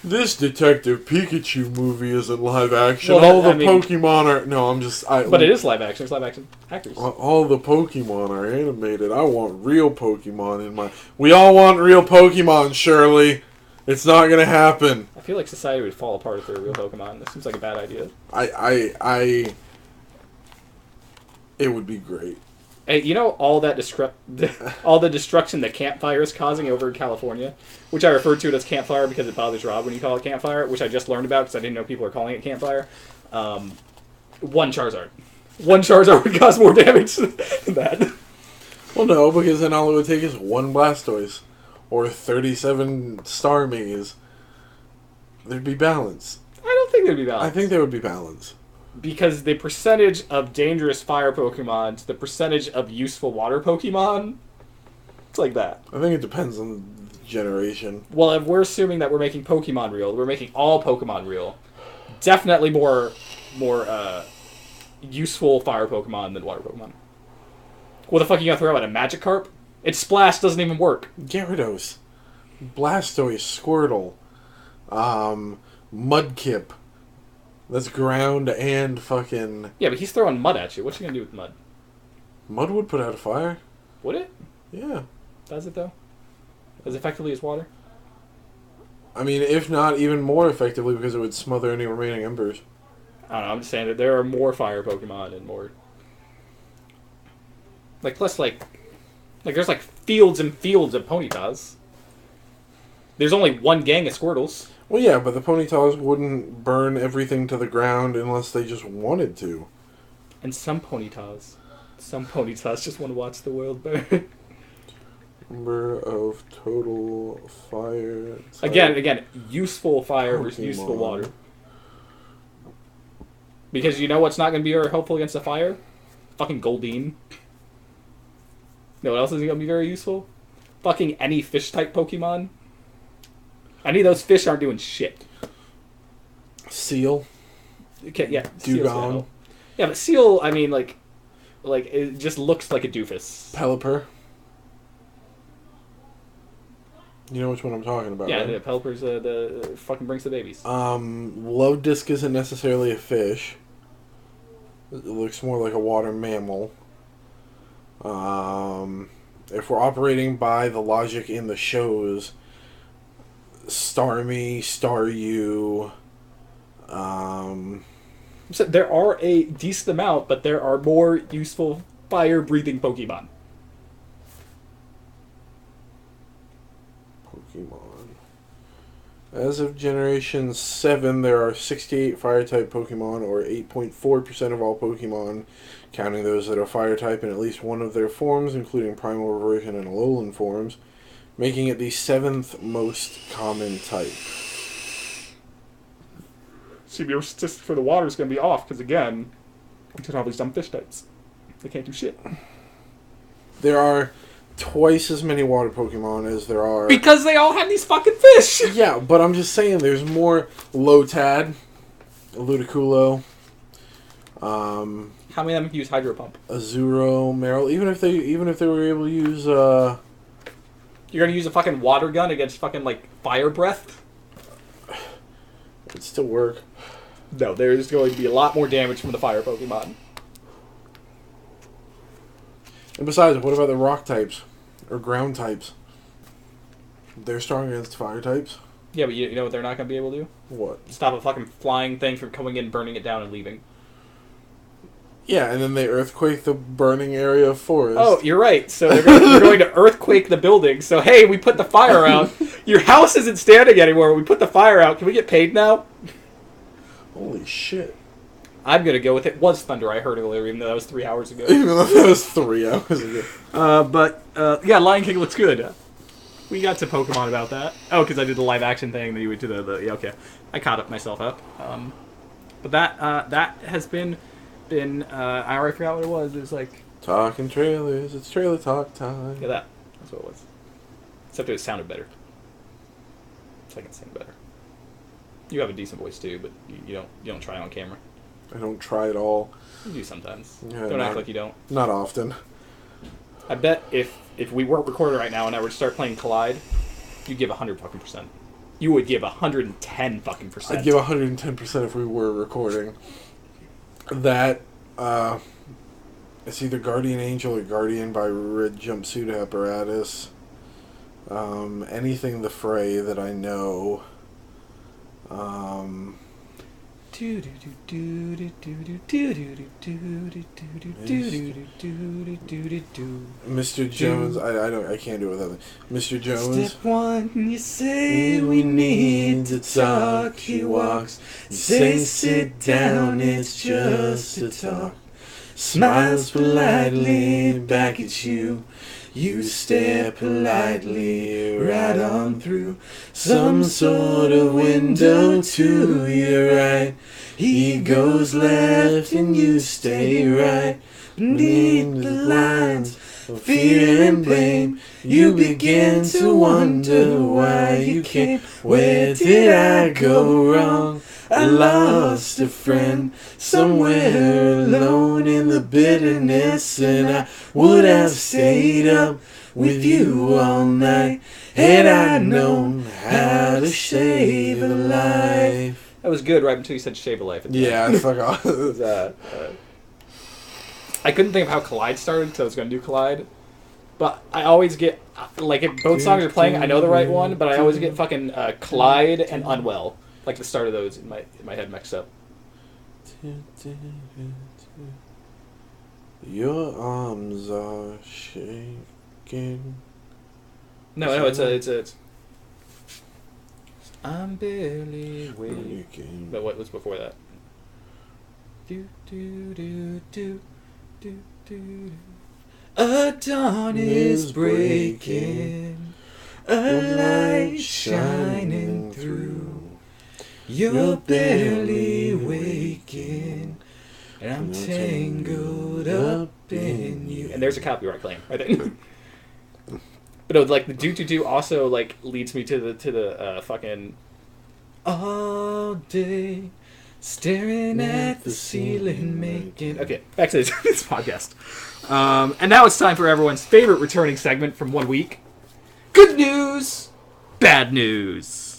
This Detective Pikachu movie isn't live action. Well, all the Pokemon are... No, I'm just... But it is live action. It's live action actors. All the Pokemon are animated. I want real Pokemon in my... We all want real Pokemon, Shirley. It's not going to happen. I feel like society would fall apart if there were real Pokemon. This seems like a bad idea. It would be great. Hey, you know all the destruction that campfire is causing over in California, which I refer to it as campfire because it bothers Rob when you call it campfire, which I just learned about because I didn't know people are calling it campfire. One Charizard would cause more damage than that. Well, no, because then all it would take is one Blastoise or 37 Starmies. There'd be balance. I don't think there'd be balance. I think there would be balance. Because the percentage of dangerous fire Pokemon to the percentage of useful water Pokemon, it's like that. I think it depends on the generation. Well, if we're assuming that we're making Pokemon real, we're making all Pokemon real. Definitely more useful fire Pokemon than water Pokemon. What the fuck are you gonna throw at a Magikarp? Its splash doesn't even work. Gyarados, Blastoise, Squirtle, Mudkip. That's ground and fucking... Yeah, but he's throwing mud at you. What's he gonna do with mud? Mud would put out a fire. Would it? Yeah. Does it, though? As effectively as water? I mean, if not, even more effectively because it would smother any remaining embers. I don't know, I'm just saying that there are more fire Pokemon and more... plus, there's, fields and fields of Ponytas. There's only one gang of Squirtles. Well, yeah, but the Ponytas wouldn't burn everything to the ground unless they just wanted to. And some Ponytas just want to watch the world burn. Number of total fire... Again, useful fire versus useful water. Because you know what's not going to be very helpful against the fire? Fucking Goldeen. You know what else isn't going to be very useful? Fucking any fish-type Pokemon. Any of those fish aren't doing shit. Seal. Okay, yeah. Dugong. Yeah, but Seal, I mean, it just looks like a doofus. Pelipper. You know which one I'm talking about, yeah, right? Yeah, Pelipper's the fucking brings the babies. Love Disc isn't necessarily a fish. It looks more like a water mammal. If we're operating by the logic in the shows... Starmie, Staryu. So there are a decent amount, but there are more useful fire-breathing Pokemon. As of Generation 7, there are 68 Fire-type Pokemon, or 8.4% of all Pokemon, counting those that are Fire-type in at least one of their forms, including Primal Reversion and Alolan forms, making it the 7th most common type. CB resist for the water is going to be off because, again, we took all these dumb fish types. They can't do shit. There are twice as many water Pokemon as there are... Because they all have these fucking fish! Yeah, but I'm just saying there's more Lotad, Ludicolo, how many of them use Hydro Pump? Azuro, Marill. Even if they were able to use... You're going to use a fucking water gun against fucking, like, fire breath? It'd still work. No, there's going to be a lot more damage from the fire Pokemon. And besides, what about the rock types? Or ground types? They're strong against fire types? Yeah, but you know what they're not going to be able to do? What? Stop a fucking flying thing from coming in, burning it down, and leaving. Yeah, and then they earthquake the burning area of forest. Oh, you're right. So they're going to earthquake the building. So, hey, we put the fire out. Your house isn't standing anymore. We put the fire out. Can we get paid now? Holy shit. I'm going to go with it was Thunder, I heard earlier, even though that was 3 hours ago. Even though that was 3 hours ago. Yeah, Lion King looks good. We got to Pokemon about that. Oh, because I did the live action thing, then you went to yeah, okay. I caught myself up. But that has been I already forgot what it was. It was like... Talking trailers, it's trailer talk time. Yeah, that's what it was. Except it sounded better. So I can sing better. You have a decent voice too, but you don't try on camera. I don't try at all. You do sometimes. Yeah, Don't act like you don't. Not often. I bet if we weren't recording right now and I were to start playing Collide, you'd give 100 fucking percent. You would give 110 fucking percent. I'd give 110% if we were recording. That, it's either Guardian Angel or Guardian by Red Jumpsuit Apparatus. Anything The Fray that I know. Mr. Jones, I can't do it without it. Mr. Jones. Step one, you say we need to talk. He walks, say sit down, it's just a talk. Smiles politely back at you. You stare politely right on through some sort of window to your right. He goes left and you stay right. Beneath the lines of fear and blame, you begin to wonder why you came. Where did I go wrong? I lost a friend somewhere alone in the bitterness, and I would have stayed up with you all night had I known how to save a life. That was good right until you said shave a life. Yeah, fuck off. I couldn't think of how Collide started because I was going to do Collide. But I always get, like, if both songs are playing, I know the right one, but I always get fucking Collide and Unwell. Like the start of those in my head mixed up. Your arms are shaking. No, it's I'm barely waking. But what was before that? Do do do do do do. A dawn is breaking, a light shining through. You're barely waking, and I'm tangled up in you. And there's a copyright claim right there. But like the do also like leads me to the fucking all day staring at the ceiling making. Okay, back to this podcast. And now it's time for everyone's favorite returning segment from 1 week. Good news, bad news.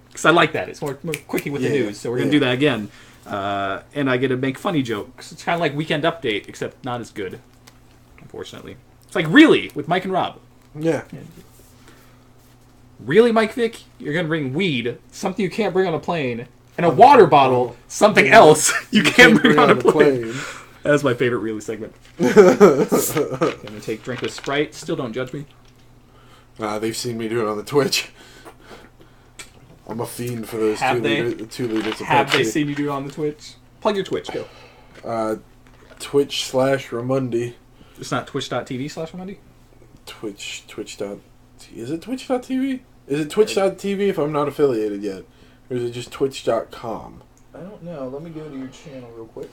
Because I like that. It's more quickie with the news, so we're going to do that again. And I get to make funny jokes. It's kind of like Weekend Update, except not as good, unfortunately. It's like, really, with Mike and Rob. Yeah. Really, Mike Vick? You're going to bring weed, something you can't bring on a plane, and a water bottle, something else you can't bring on a plane. That's my favorite really segment. I'm going to take drink with Sprite. Still don't judge me. They've seen me do it on the Twitch. I'm a fiend for those 2 liters of Have Pepsi. they seen you do it on the Twitch? Plug your Twitch, go. Twitch/Ramundi. It's not twitch.tv/Ramundi? Is it twitch.tv? Is it twitch.tv if I'm not affiliated yet? Or is it just twitch.com? I don't know. Let me go to your channel real quick.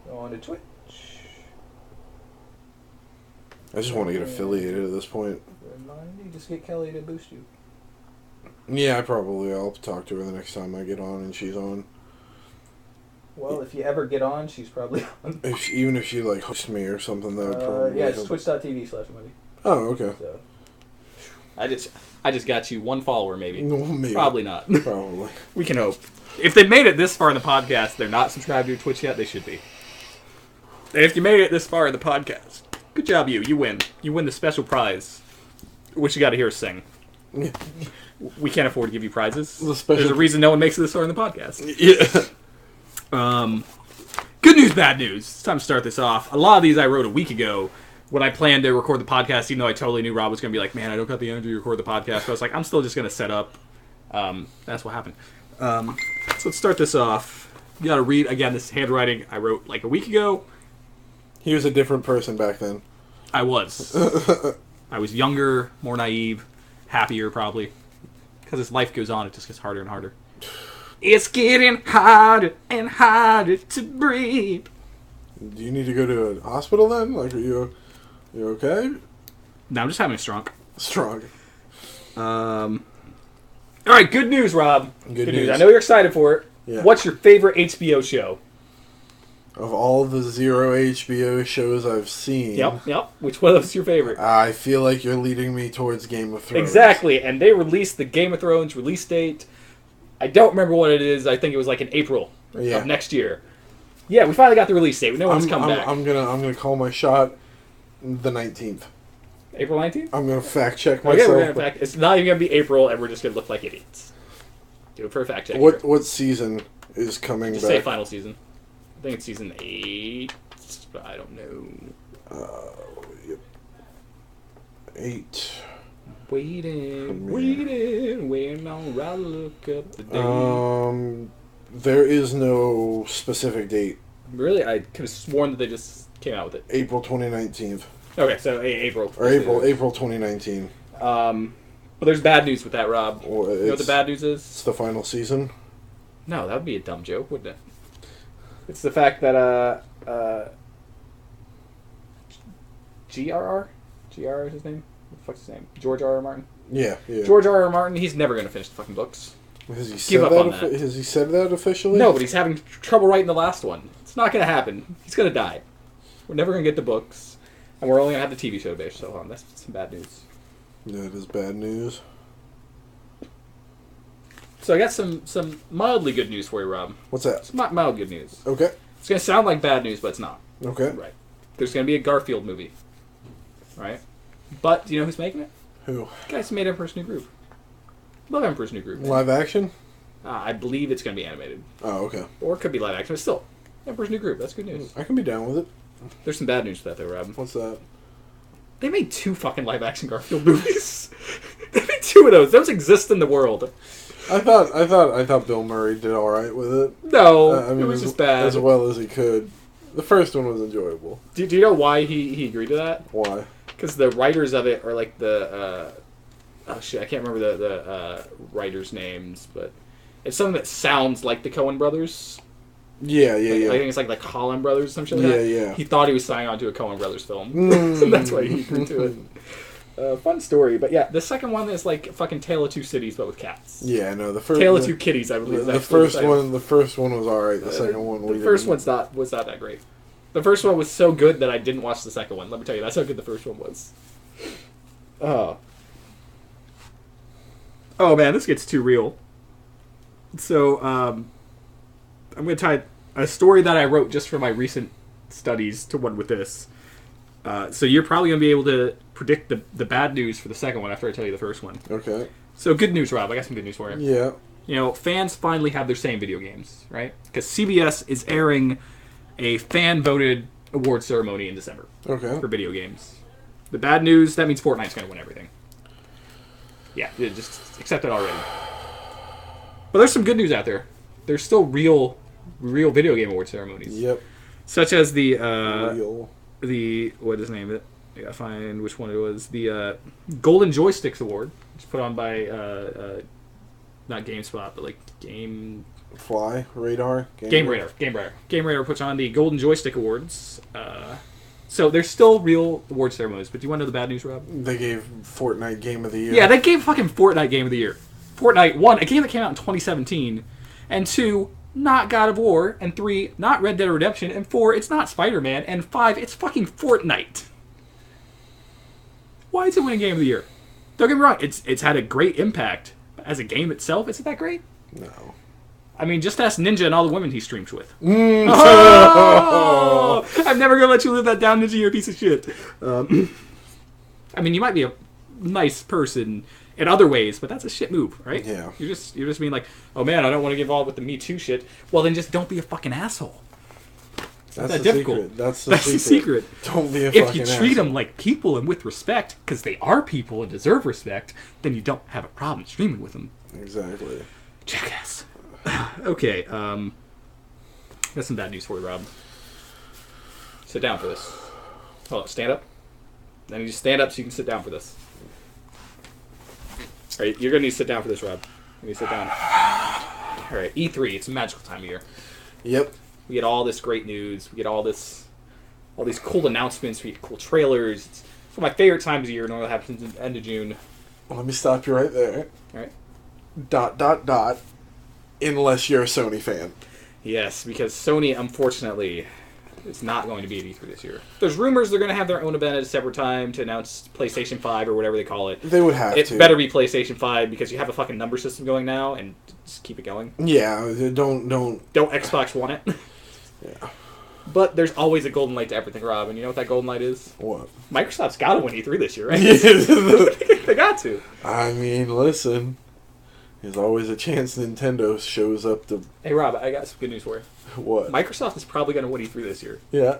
Go on to Twitch. I just want to get affiliated at this point. Remind me, just get Kelly to boost you. Yeah, I'll talk to her the next time I get on and she's on. Well, if you ever get on, she's probably on. Even if she like hosts me or something, that would probably. Yeah, it's twitch.tv/Money. Oh, okay. So, I just got you one follower, maybe. Maybe. Probably not. Probably. We can hope. If they made it this far in the podcast, they're not subscribed to your Twitch yet. They should be. And if you made it this far in the podcast, good job, you. You win. You win the special prize, which you got to hear us sing. We can't afford to give you prizes. There's a reason no one makes it this far in the podcast. Yeah. Good news, bad news. It's time to start this off. A lot of these I wrote a week ago when I planned to record the podcast, even though I totally knew Rob was going to be like, man, I don't got the energy to record the podcast. So I was like, I'm still just going to set up. That's what happened. So let's start this off. You got to read, again, this handwriting I wrote like a week ago. He was a different person back then. I was. I was younger, more naive, happier probably. Because as life goes on, it just gets harder and harder. It's getting harder and harder to breathe. Do you need to go to a hospital then? Like, are you okay? No, I'm just having a strong. All right, good news, Rob. Good news. I know you're excited for it. Yeah. What's your favorite HBO show? Of all the 0 HBO shows I've seen... Yep. Which one is your favorite? I feel like you're leading me towards Game of Thrones. Exactly, and they released the Game of Thrones release date. I don't remember what it is. I think it was like in April of next year. Yeah, we finally got the release date. No one's come back. I'm gonna call my shot the 19th. April 19th? I'm gonna fact check myself. Okay, we're gonna it's not even gonna be April, and we're just gonna look like idiots. Do it for a fact check. What season is coming just back? Say final season. I think it's season 8, but I don't know. 8. Waiting on Rob to look up the date. There is no specific date. Really? I could have sworn that they just came out with it. April 2019. Okay, so April. Or April 2019. But there's bad news with that, Rob. You know what the bad news is? It's the final season. No, that would be a dumb joke, wouldn't it? It's the fact that GRR is his name? What the fuck's his name? George R.R. Martin? Yeah. George R.R. Martin, he's never going to finish the fucking books. Has he said that officially? No, but he's having trouble writing the last one. It's not going to happen. He's going to die. We're never going to get the books. And we're only going to have the TV show to base so on. That's some bad news. That is bad news. So I got some mildly good news for you, Rob. What's that? It's mild good news. Okay. It's going to sound like bad news, but it's not. Okay. Right. There's going to be a Garfield movie. Right? But do you know who's making it? Who? The guys who made Emperor's New Groove. Love Emperor's New Groove. Live action? I believe it's going to be animated. Oh, okay. Or it could be live action, but still. Emperor's New Groove. That's good news. I can be down with it. There's some bad news for that, though, Rob. What's that? They made 2 fucking live action Garfield movies. They made 2 of those. Those exist in the world. I thought Bill Murray did all right with it. No, I mean, it was just bad. As well as he could. The first one was enjoyable. Do you know why he agreed to that? Why? Because the writers of it are like the oh shit, I can't remember the writers' names, but it's something that sounds like the Coen brothers. Yeah. I think it's like Coen brothers or some shit like that. Yeah. He thought he was signing on to a Coen brothers film. That's why he agreed to it. Fun story, but yeah, the second one is like fucking Tale of Two Cities, but with cats. Yeah, no, the first Tale of Two Kitties, I believe. The first one was alright. The second one, the first one's not that great. The first one was so good that I didn't watch the second one. Let me tell you, that's how good the first one was. Oh man, this gets too real. So, I'm going to tie a story that I wrote just for my recent studies to one with this. So you're probably going to be able to predict the bad news for the second one after I tell you the first one. Okay. So good news, Rob. I got some good news for you. Yeah. You know, fans finally have their say in video games, right? Because CBS is airing a fan-voted award ceremony in December. Okay. For video games. The bad news, that means Fortnite's going to win everything. Yeah, just accept it already. But there's some good news out there. There's still real video game award ceremonies. Yep. Such as the what is the name of it? I gotta find which one it was. The Golden Joysticks Award, which is put on by not GameSpot, but like Game Radar puts on the Golden Joystick Awards. So there's still real award ceremonies, but do you want to know the bad news, Rob? They gave Fortnite Game of the Year. Yeah, they gave fucking Fortnite Game of the Year. Fortnite, 1, a game that came out in 2017, and 2, not God of War, and 3, not Red Dead Redemption, and 4, it's not Spider-Man, and 5, it's fucking Fortnite. Why is it winning Game of the Year? Don't get me wrong, it's had a great impact. As a game itself, is it that great? No. I mean, just ask Ninja and all the women he streams with. Oh! I'm never going to let you live that down, Ninja, you're a piece of shit. I mean, you might be a nice person in other ways, but that's a shit move, right? Yeah. You're just being like, oh man, I don't want to get involved with the Me Too shit. Well, then just don't be a fucking asshole. That's that the difficult. secret. That's the secret. Don't be a fucking asshole. If you treat them like people and with respect, because they are people and deserve respect, then you don't have a problem streaming with them. Exactly. Jackass. Okay, got some bad news for you, Rob. Sit down for this. Hold on, stand up. I need you to stand up so you can sit down for this. Alright, you're gonna need to sit down for this, Rob. You need to sit down. Alright, E3, it's a magical time of year. Yep. We get all this great news, we get all these cool announcements, we get cool trailers. It's one of my favorite times of year, normally happens at the end of June. Well, let me stop you right there. Alright. ... Unless you're a Sony fan. Yes, because Sony, unfortunately, is not going to be at E3 this year. There's rumors they're going to have their own event at a separate time to announce PlayStation 5 or whatever they call it. They would have to. It better be PlayStation 5 because you have a fucking number system going now, and just keep it going. Yeah, don't Xbox want it. Yeah. But there's always a golden light to everything, Rob, and you know what that golden light is? What? Microsoft's got to win E3 this year, right? Yeah. They got to. I mean, listen. There's always a chance Nintendo shows up to... Hey, Rob, I got some good news for you. What? Microsoft is probably going to win E3 this year. Yeah.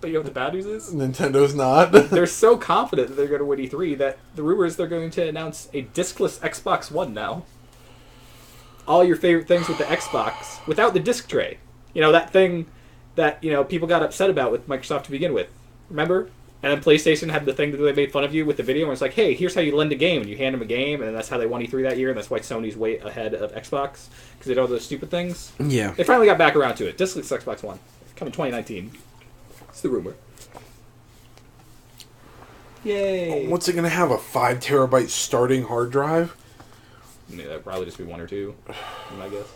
But you know what the bad news is? Nintendo's not. They're so confident that they're going to win E3 that the rumor is they're going to announce a discless Xbox One now. All your favorite things with the Xbox, without the disc tray. You know, that thing that, you know, people got upset about with Microsoft to begin with. Remember? And then PlayStation had the thing that they made fun of you with the video, and it's like, hey, here's how you lend a game, and you hand them a game, and that's how they won E3 that year, and that's why Sony's way ahead of Xbox, because they do all those stupid things. Yeah. They finally got back around to it. Discless Xbox One. Coming 2019. It's the rumor. Yay. What's it going to have, a 5 terabyte starting hard drive? Yeah, that'd probably just be 1 or 2, I guess.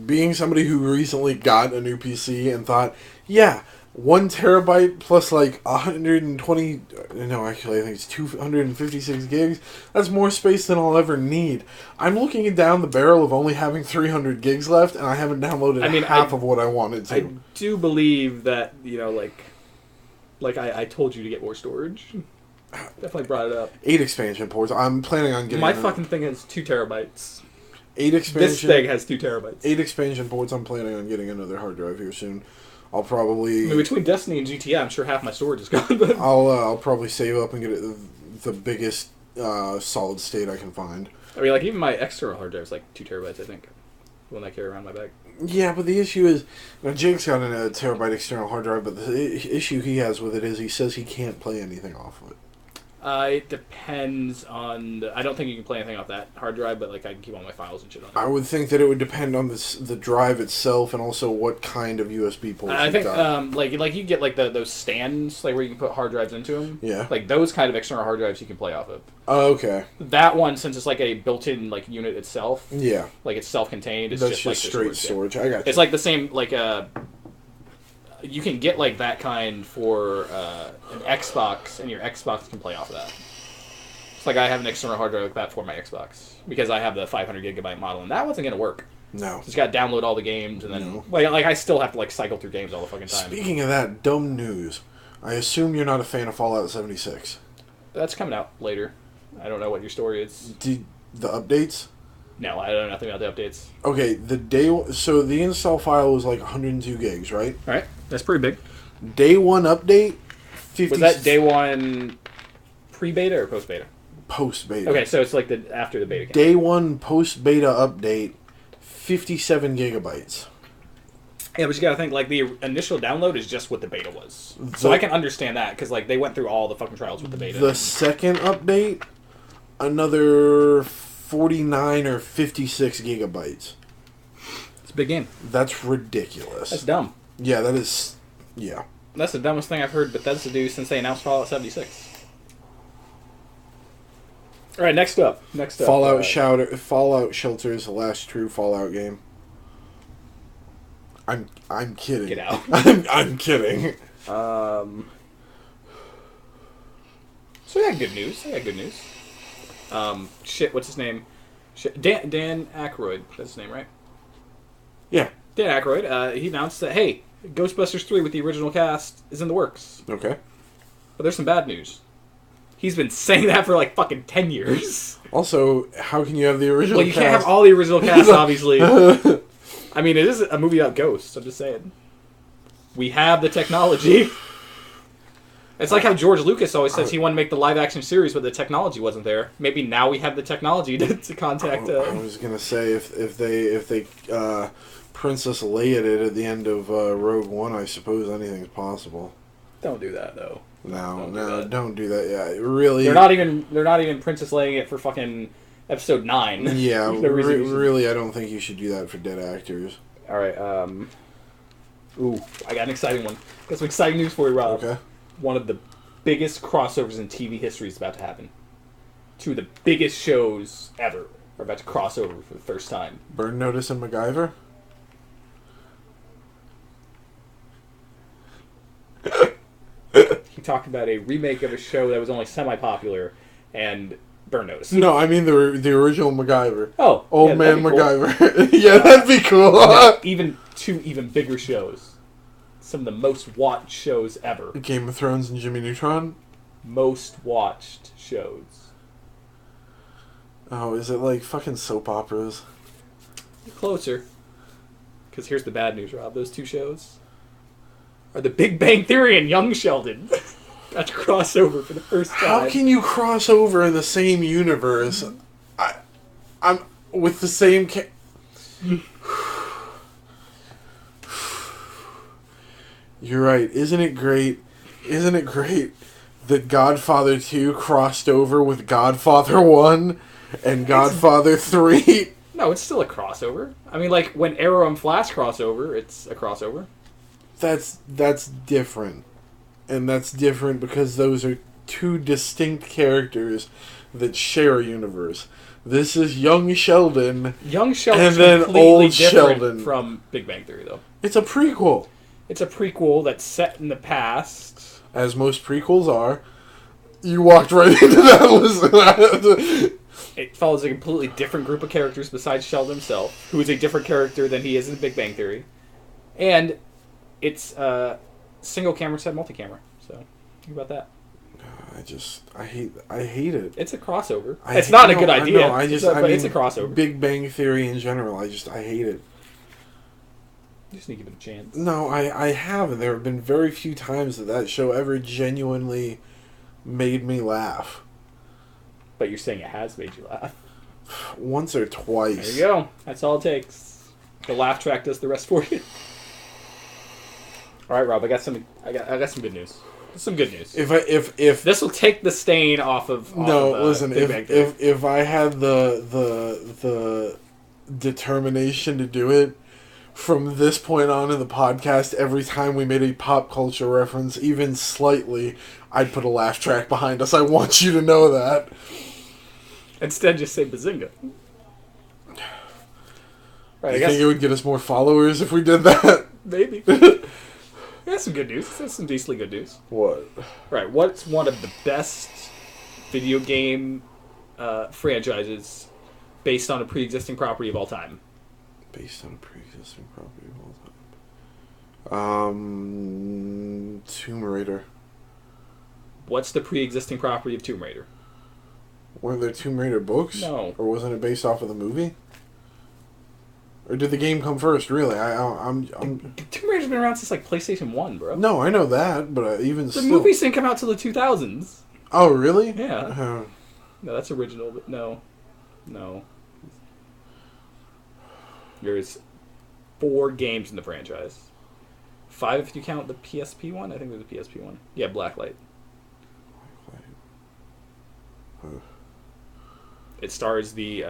Being somebody who recently got a new PC and thought, yeah, 1 terabyte plus like 120, no, actually I think it's 256 gigs, that's more space than I'll ever need. I'm looking down the barrel of only having 300 gigs left, and I haven't downloaded half of what I wanted to. I do believe that, you know, like I told you to get more storage. Definitely brought it up. 8 expansion ports. I'm planning on getting... My fucking thing has 2 terabytes. 8 expansion... This thing has 2 terabytes. 8 expansion ports. I'm planning on getting another hard drive here soon. I'll probably... I mean, between Destiny and GTA, I'm sure half my storage is gone. But I'll probably save up and get the biggest solid state I can find. I mean, like, even my external hard drive is like 2 terabytes, I think. The one I carry around my bag. Yeah, but the issue is... Now, Jake's got a terabyte external hard drive, but the issue he has with it is he says he can't play anything off of it. It depends on I don't think you can play anything off that hard drive, but like I can keep all my files and shit on it. I would think that it would depend on the drive itself and also what kind of USB ports. I think like you get like those stands like where you can put hard drives into them. Yeah. Like those kind of external hard drives you can play off of. Oh, okay. That one, since it's like a built-in like unit itself. Yeah. Like it's self-contained. It's That's just like straight storage. I got you. It's like the same like you can get like that kind for an Xbox, and your Xbox can play off of that. It's like I have an external hard drive like that for my Xbox because I have the 500 gigabyte model, and that wasn't gonna work. No. Just got to download all the games, and then like I still have to like cycle through games all the fucking time. Speaking of that, dumb news. I assume you're not a fan of Fallout 76. That's coming out later. I don't know what your story is. The updates? No, I don't know nothing about the updates. Okay, so the install file was like 102 gigs, right? All right, that's pretty big. Day 1 update, 50... Was that day 1 pre-beta or post-beta? Post-beta. Okay, so it's like after the beta came. Day 1 post-beta update, 57 gigabytes. Yeah, but you gotta think, like, the initial download is just what the beta was. So I can understand that, because, like, they went through all the fucking trials with the beta. The second update, another 49 or 56 gigabytes. It's a big game. That's ridiculous. That's dumb. Yeah, that is... Yeah. That's the dumbest thing I've heard Bethesda do since they announced Fallout 76. All right, next up. Fallout Shelter is the last true Fallout game. I'm kidding. Get out. I'm kidding. So I got good news. What's his name? Dan Aykroyd. That's his name, right? Yeah. Dan Aykroyd. He announced that, hey, Ghostbusters 3 with the original cast is in the works. Okay. But there's some bad news. He's been saying that for like fucking 10 years. Also, how can you have the original Well, you cast? can't have all the original cast, obviously. I mean, it is a movie about ghosts. I'm just saying. We have the technology. It's like how George Lucas always says he wanted to make the live-action series, but the technology wasn't there. Maybe now we have the technology to contact... I was going to say, if they Princess Leia'd it at the end of Rogue One, I suppose anything's possible. Don't do that, though. Don't do that. Yeah, really. They're not even Princess Leia'ing it for fucking episode 9. Yeah, really, I don't think you should do that for dead actors. All right. Ooh, I got an exciting one. Got some exciting news for you, Rob. Okay. One of the biggest crossovers in TV history is about to happen. Two of the biggest shows ever are about to cross over for the first time. Burn Notice and MacGyver? He talked about a remake of a show that was only semi-popular and Burn Notice. No, I mean the original MacGyver. Oh, Old Man cool. MacGyver. Yeah, that'd be cool. No, two even bigger shows. Some of the most watched shows ever. Game of Thrones and Jimmy Neutron? Most watched shows. Oh, is it like fucking soap operas? You're closer. Because here's the bad news, Rob. Those two shows are The Big Bang Theory and Young Sheldon. That's a crossover for the first time. How can you cross over in the same universe? I'm with the same... You're right. Isn't it great that Godfather 2 crossed over with Godfather 1 and Godfather 3? No, it's still a crossover. I mean, like, when Arrow and Flash crossover, it's a crossover. That's different. And that's different because those are two distinct characters that share a universe. This is Young Sheldon. Young Sheldon's and then completely Old different Sheldon from Big Bang Theory, though. It's a prequel. It's a prequel that's set in the past. As most prequels are. You walked right into that. Listen. It follows a completely different group of characters besides Sheldon himself, who is a different character than he is in Big Bang Theory. And it's single camera instead of multi-camera. So, think about that. I hate it. It's a crossover. It's not a good idea. I mean, it's a crossover. Big Bang Theory in general, I hate it. You just need to give it a chance. No, I haven't. There have been very few times that show ever genuinely made me laugh. But you're saying it has made you laugh. Once or twice. There you go. That's all it takes. The laugh track does the rest for you. All right, Rob. I got some good news. Some good news. If this will take the stain off of listen. Big Bang Theory. If I had the determination to do it, from this point on in the podcast, every time we made a pop culture reference, even slightly, I'd put a laugh track behind us. I want you to know that. Instead, just say Bazinga. Right, you think it would get us more followers if we did that? Maybe. That's some good news. That's some decently good news. What? Right, what's one of the best video game franchises based on a pre-existing property of all time? Based on a pre-existing property of all time. Tomb Raider. What's the pre-existing property of Tomb Raider? Were there Tomb Raider books? No. Or wasn't it based off of the movie? Or did the game come first? Really, I'm. Tomb Raider's been around since like PlayStation 1, bro. No, I know that, but even the movies didn't come out till the 2000s. Oh, really? Yeah. No, that's original, but no. There's 4 games in the franchise. 5 if you count the PSP one. I think there's a PSP one. Yeah, Blacklight. It stars the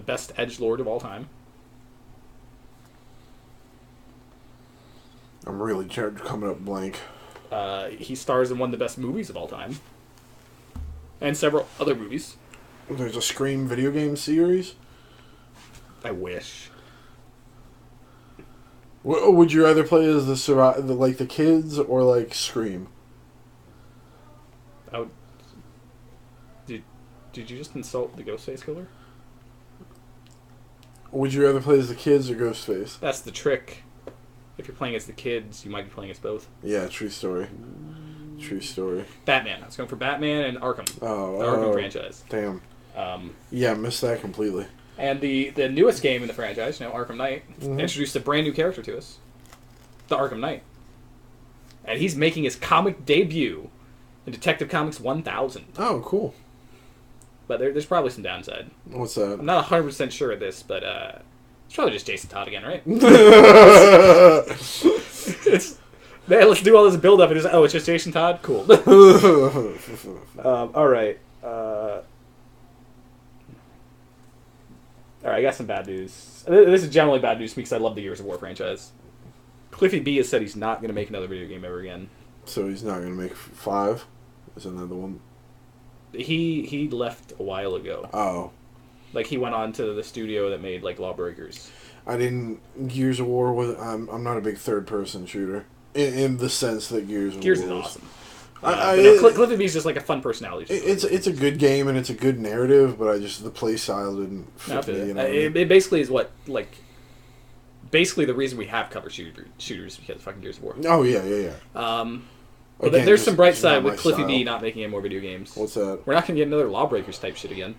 best edgelord of all time. I'm really coming up blank. He stars in one of the best movies of all time, and several other movies. There's a Scream video game series. I wish. Would you rather play as the kids or like Scream? I would. Did you just insult the Ghostface killer? Would you rather play as the kids or Ghostface? That's the trick. If you're playing as the kids, you might be playing as both. Yeah, true story. True story. Batman. I was going for Batman and Arkham. The Arkham franchise. Damn. Yeah, missed that completely. And the newest game in the franchise, Arkham Knight, introduced a brand new character to us. The Arkham Knight. And he's making his comic debut in Detective Comics 1000. Oh, cool. But there's probably some downside. What's that? I'm not 100% sure of this, but it's probably just Jason Todd again, right? Man, let's do all this build-up and it's just Jason Todd? Cool. All right. All right, I got some bad news. This is generally bad news because I love the Gears of War franchise. Cliffy B has said he's not going to make another video game ever again. So he's not going to make 5? Is another one? He left a while ago. Oh. Like, he went on to the studio that made, like, Lawbreakers. Gears of War was... I'm not a big third-person shooter. In the sense that Gears of War is awesome. Cliffy B is just, like, a fun personality. It's a good game, and it's a good narrative, but the play style didn't fit me. It basically is what, like... Basically, the reason we have cover shooters is because of fucking Gears of War. Oh, yeah. But there's some bright side with Cliffy B not making any more video games. What's that? We're not going to get another Lawbreakers type shit again.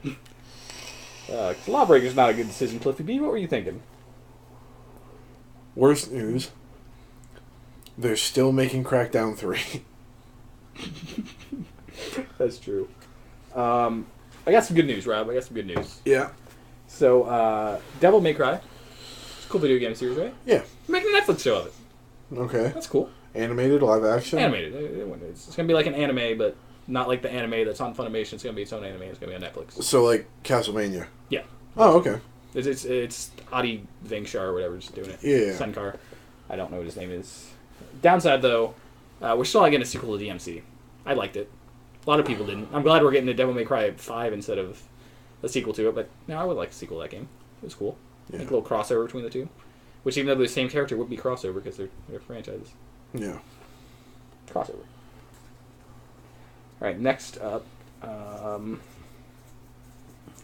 Lawbreakers not a good decision, Cliffy B. What were you thinking? Worst news. They're still making Crackdown 3. That's true. I got some good news, Rob. Yeah. So, Devil May Cry. It's a cool video game series, right? Yeah. You're making a Netflix show of it. Okay. That's cool. Animated, live action? Animated. It's going to be like an anime, but not like the anime that's on Funimation. It's going to be its own anime. It's going to be on Netflix. So, like Castlevania? Yeah. Oh, okay. It's Adi Vengshar or whatever just doing it. Yeah. Senkar. I don't know what his name is. Downside, though, we're still not getting a sequel to DMC. I liked it. A lot of people didn't. I'm glad we're getting a Devil May Cry 5 instead of a sequel to it, but I would like a sequel to that game. It was cool. Yeah. Like a little crossover between the two. Which, even though they're the same character, would be crossover because they're franchises. Yeah. Crossover. Alright, next up.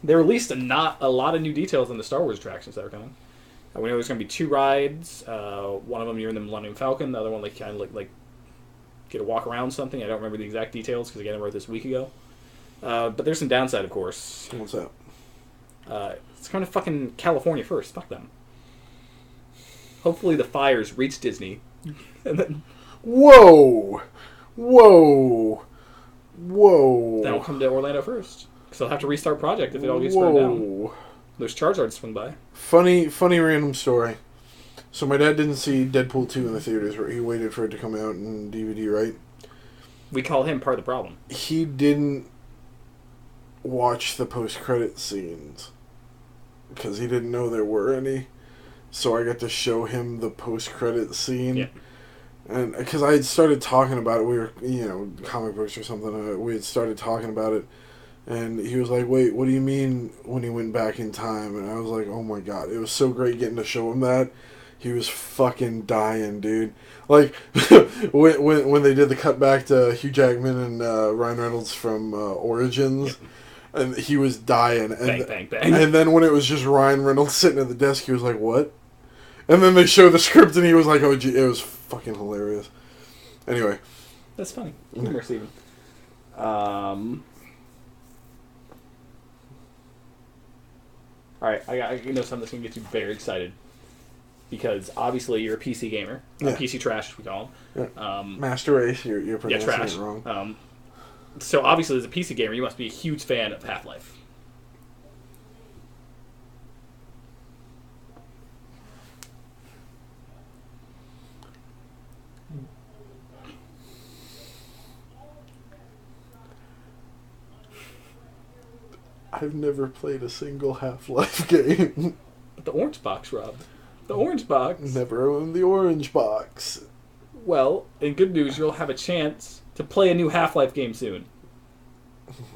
They released not a lot of new details on the Star Wars attractions that are coming. We know there's going to be 2 rides. One of them you're in the Millennium Falcon. The other one, like, kind of like get a walk around something. I don't remember the exact details because, again, I wrote this a week ago. But there's some downside, of course. What's that? It's kind of fucking California first. Fuck them. Hopefully the fires reach Disney. And then... Whoa! Then I'll come to Orlando first. Because they'll have to restart Project if it all gets burned down. There's Charizard to swing by. Funny random story. So my dad didn't see Deadpool 2 in the theaters. He waited for it to come out in DVD, right? We call him part of the problem. He didn't watch the post-credit scenes. Because he didn't know there were any. So I got to show him the post-credit scene. Yeah. And because I had started talking about it, we were, comic books or something, we had started talking about it, and he was like, wait, what do you mean when he went back in time? And I was like, oh my god, it was so great getting to show him that. He was fucking dying, dude. Like, when they did the cut back to Hugh Jackman and Ryan Reynolds from Origins, yep. And he was dying. And, bang, bang. And then when it was just Ryan Reynolds sitting at the desk, he was like, what? And then they showed the script, and he was like, oh, gee, it was fucking hilarious. Anyway. That's funny. Humor, Steven. Alright, I know something that's going to get you very excited. Because, obviously, you're a PC gamer. Yeah. PC trash, as we call him. Yeah. Master Race, you're pronouncing trash. it wrong. So, obviously, as a PC gamer, you must be a huge fan of Half-Life. I've never played a single Half-Life game. But the orange box, Rob. The orange box. Never owned the orange box. Well, in good news, you'll have a chance to play a new Half-Life game soon.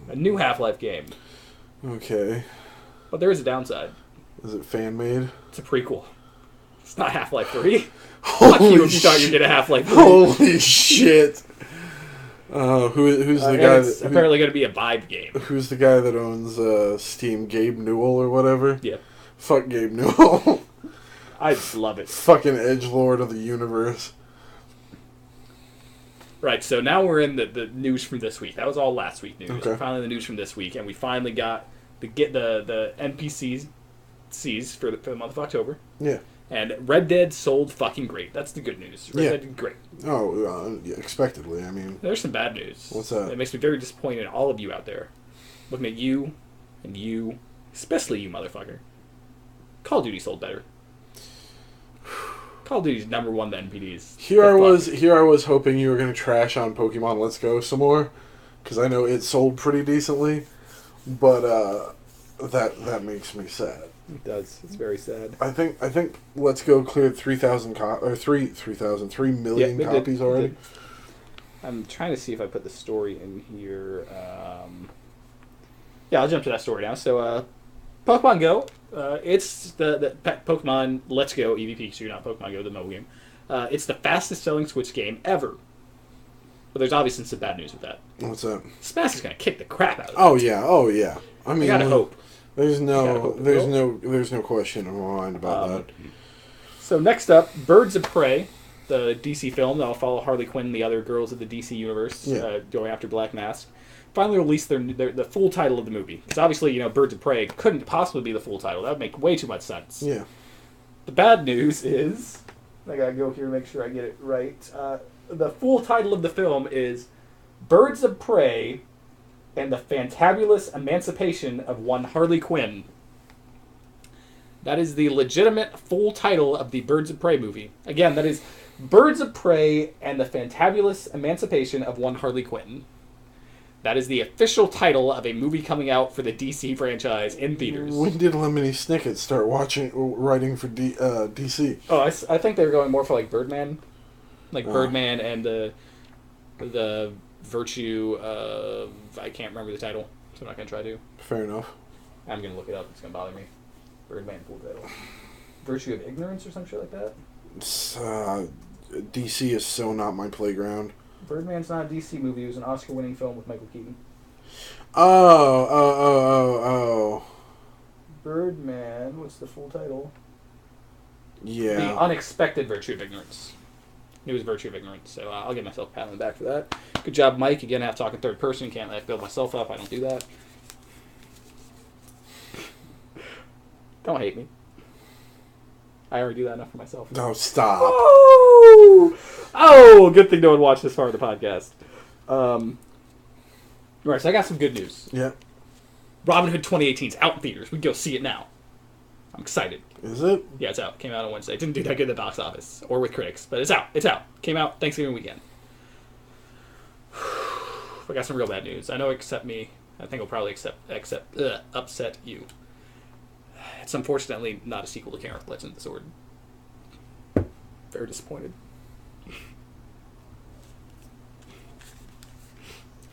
A new Half-Life game. Okay. But there is a downside. Is it fan-made? It's a prequel. It's not Half-Life 3. Fuck you if you thought you'd get a Half-Life 3. Holy shit. Who's the guy? It's apparently going to be a Vibe game. Who's the guy that owns Steam? Gabe Newell or whatever? Yeah. Fuck Gabe Newell. I just love it. Fucking edgelord of the universe. Right, so now we're in the news from this week. That was all last week news. Okay. Finally the news from this week, and we finally got the NPCs for the month of October. Yeah. And Red Dead sold fucking great. That's the good news. Red Dead did great. Oh, yeah, expectedly. I mean, there's some bad news. What's that? It makes me very disappointed in all of you out there. Looking at you, and you, especially you, motherfucker. Call of Duty sold better. Call of Duty's number one to NPDs. Here I was hoping you were going to trash on Pokemon Let's Go some more, because I know it sold pretty decently, but that makes me sad. It does. It's very sad. I think Let's Go cleared 3 million copies already. I'm trying to see if I put the story in here. Yeah, I'll jump to that story now. So, Pokemon Go, it's the Pokemon Let's Go EVP, so you're not Pokemon Go, the mobile game. It's the fastest selling Switch game ever. But there's obviously some bad news with that. What's that? Smash is going to kick the crap out of it. Oh yeah. I mean, I gotta hope. There's no question in my mind about that. So next up, Birds of Prey, the DC film that'll follow Harley Quinn and the other girls of the DC universe going after Black Mask, finally released the full title of the movie. Because obviously, Birds of Prey couldn't possibly be the full title. That would make way too much sense. Yeah. The bad news is, I gotta go here to make sure I get it right. The full title of the film is Birds of Prey and the Fantabulous Emancipation of One Harley Quinn. That is the legitimate full title of the Birds of Prey movie. Again, that is Birds of Prey and the Fantabulous Emancipation of One Harley Quinn. That is the official title of a movie coming out for the DC franchise in theaters. When did Lemony Snicket start writing for DC? Oh, I think they were going more for like Birdman. Birdman and the Virtue of... I can't remember the title, so I'm not going to try to. Fair enough. I'm going to look it up. It's going to bother me. Birdman full title. Virtue of Ignorance or some shit like that? DC is so not my playground. Birdman's not a DC movie. It was an Oscar-winning film with Michael Keaton. Oh. Birdman, what's the full title? Yeah. The Unexpected Virtue of Ignorance. It was Virtue of Ignorance, so I'll give myself a pat on the back for that. Good job, Mike. Again, I have to talk in third person. Can't build myself up. I don't do that. Don't hate me. I already do that enough for myself. No, stop. Oh, good thing no one watched this far of the podcast. Right, so I got some good news. Yeah. Robin Hood 2018 is out in theaters. We can go see it now. I'm excited. Is it? Yeah, it's out. Came out on Wednesday. Didn't do that good at the box office or with critics, but it's out. It's out. Came out Thanksgiving weekend. I got some real bad news. I know, except me. I think I'll probably upset you. It's unfortunately not a sequel to Karen Legend of the Sword. Very disappointed.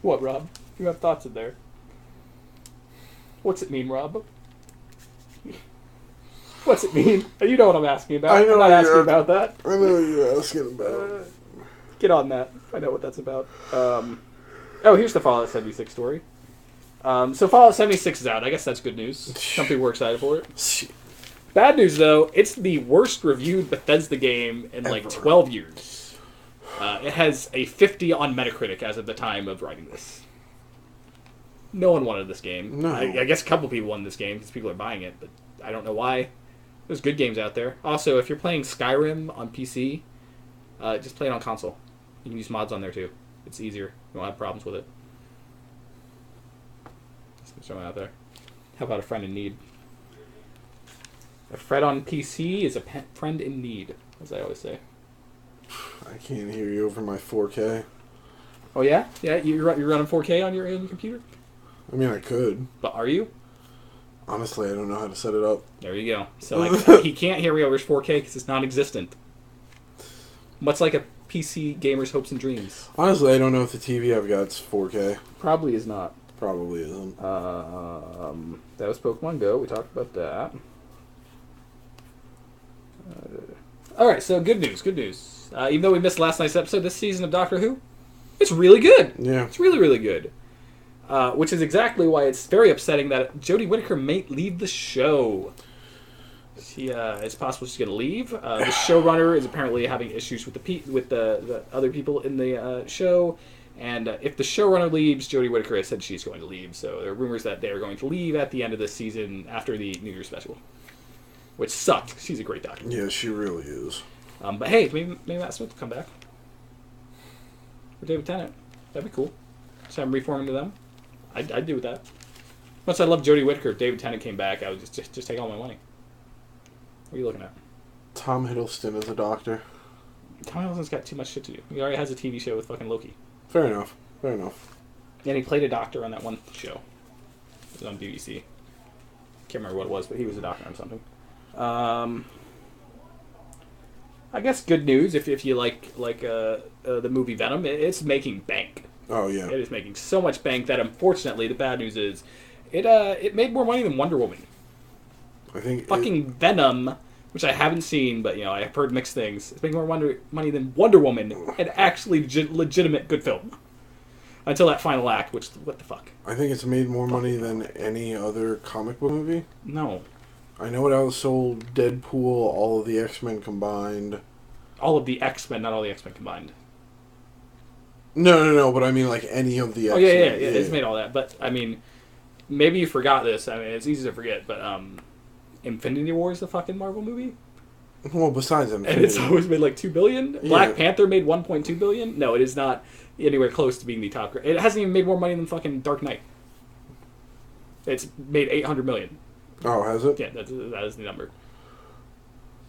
What, Rob? You have thoughts in there. What's it mean, Rob? What's it mean? You know what I'm asking about. I'm not asking about that. I know what you're asking about. Get on that. I know what that's about. Here's the Fallout 76 story. So Fallout 76 is out. I guess that's good news. Some people were excited for it. Bad news, though, it's the worst reviewed Bethesda game in like 12 years. It has a 50 on Metacritic as of the time of writing this. No one wanted this game. No. I guess a couple people wanted this game because people are buying it, but I don't know why. There's good games out there. Also, if you're playing Skyrim on PC, just play it on console. You can use mods on there too. It's easier. You won't have problems with it. Just throwing it out there. How about a friend in need? A friend on PC is a friend in need, as I always say. I can't hear you over my 4K. Oh yeah? Yeah, you're running 4K on your computer? I mean, I could. But are you? Honestly, I don't know how to set it up. There you go. So like, he can't hear me over 4K because it's non-existent. Much like a PC gamer's hopes and dreams. Honestly, I don't know if the TV I've got's 4K. Probably is not. Probably isn't. That was Pokemon Go. We talked about that. All right, so good news. Good news. Even though we missed last night's episode, this season of Doctor Who, it's really good. Yeah. It's really, really good. Which is exactly why it's very upsetting that Jodie Whittaker may leave the show. It's possible she's going to leave. The showrunner is apparently having issues with the other people in the show. And if the showrunner leaves, Jodie Whittaker has said she's going to leave. So there are rumors that they're going to leave at the end of this season after the New Year's special. Which sucked. She's a great doctor. Yeah, she really is. But hey, maybe Matt Smith will come back. Or David Tennant. That'd be cool. So I'm reforming to them. I'd do with that. Once I love Jodie Whittaker, if David Tennant came back, I would just take all my money. What are you looking at? Tom Hiddleston is a doctor. Tom Hiddleston's got too much shit to do. He already has a TV show with fucking Loki. Fair enough. Fair enough. And he played a doctor on that one show. It was on BBC. Can't remember what it was, but he was a doctor on something. I guess good news if you like the movie Venom, it's making bank. Oh yeah. It is making so much bank that unfortunately the bad news is it made more money than Wonder Woman. I think Venom, which I haven't seen, but I've heard mixed things. It's making more money than Wonder Woman, an actually legitimate good film. Until that final act, which what the fuck? I think it's made more money than any other comic book movie. No. I know it outsold Deadpool, all of the X-Men combined. All of the X-Men, not all the X-Men combined. No, but I mean like any of the X-Men. Oh, yeah, it's made all that. But, I mean, maybe you forgot this. I mean, it's easy to forget, but Infinity War is the fucking Marvel movie? Well, besides Infinity. And it's always made like $2 billion? Yeah. Black Panther made $1.2 billion? No, it is not anywhere close to being the top. It hasn't even made more money than fucking Dark Knight. It's made $800 million. Oh, has it? Yeah, that is the number.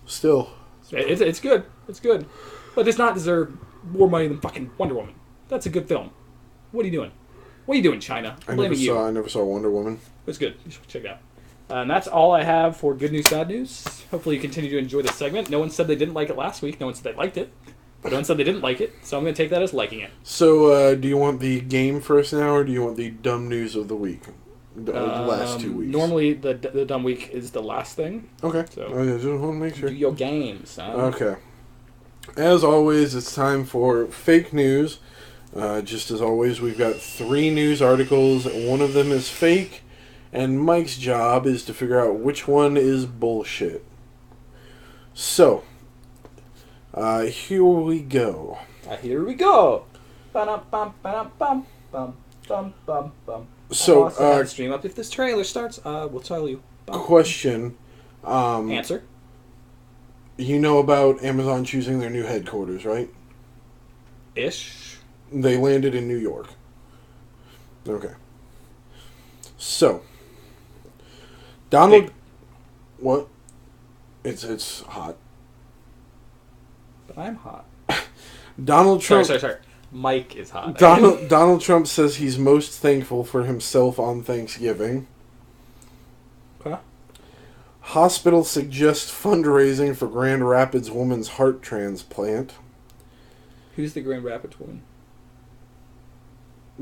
Still. It's good. It's good. But it does not deserve more money than fucking Wonder Woman. That's a good film. What are you doing? What are you doing, China? I'm blaming you. I never saw Wonder Woman. It's good. You should check it out. And that's all I have for good news, bad news. Hopefully you continue to enjoy this segment. No one said they didn't like it last week. No one said they liked it. But no one said they didn't like it. So I'm going to take that as liking it. So, do you want the game first now, or do you want the dumb news of the week? The last 2 weeks. Normally, the dumb week is the last thing. Okay. So I just want to make sure. Do your game, son. Okay. As always, it's time for fake news. Just as always, we've got 3 news articles. One of them is fake, and Mike's job is to figure out which one is bullshit. So, here we go. Here we go. Ba-dum-bum-ba-dum-bum-bum-bum-bum. So, stream up if this trailer starts. We'll tell you. Question. Answer. You know about Amazon choosing their new headquarters, right? Ish. They landed in New York. Okay. So, Donald... Big. What? It's hot. But I'm hot. Donald Trump... Sorry. Mike is hot. Donald Trump says he's most thankful for himself on Thanksgiving. Huh? Hospital suggests fundraising for Grand Rapids woman's heart transplant. Who's the Grand Rapids woman?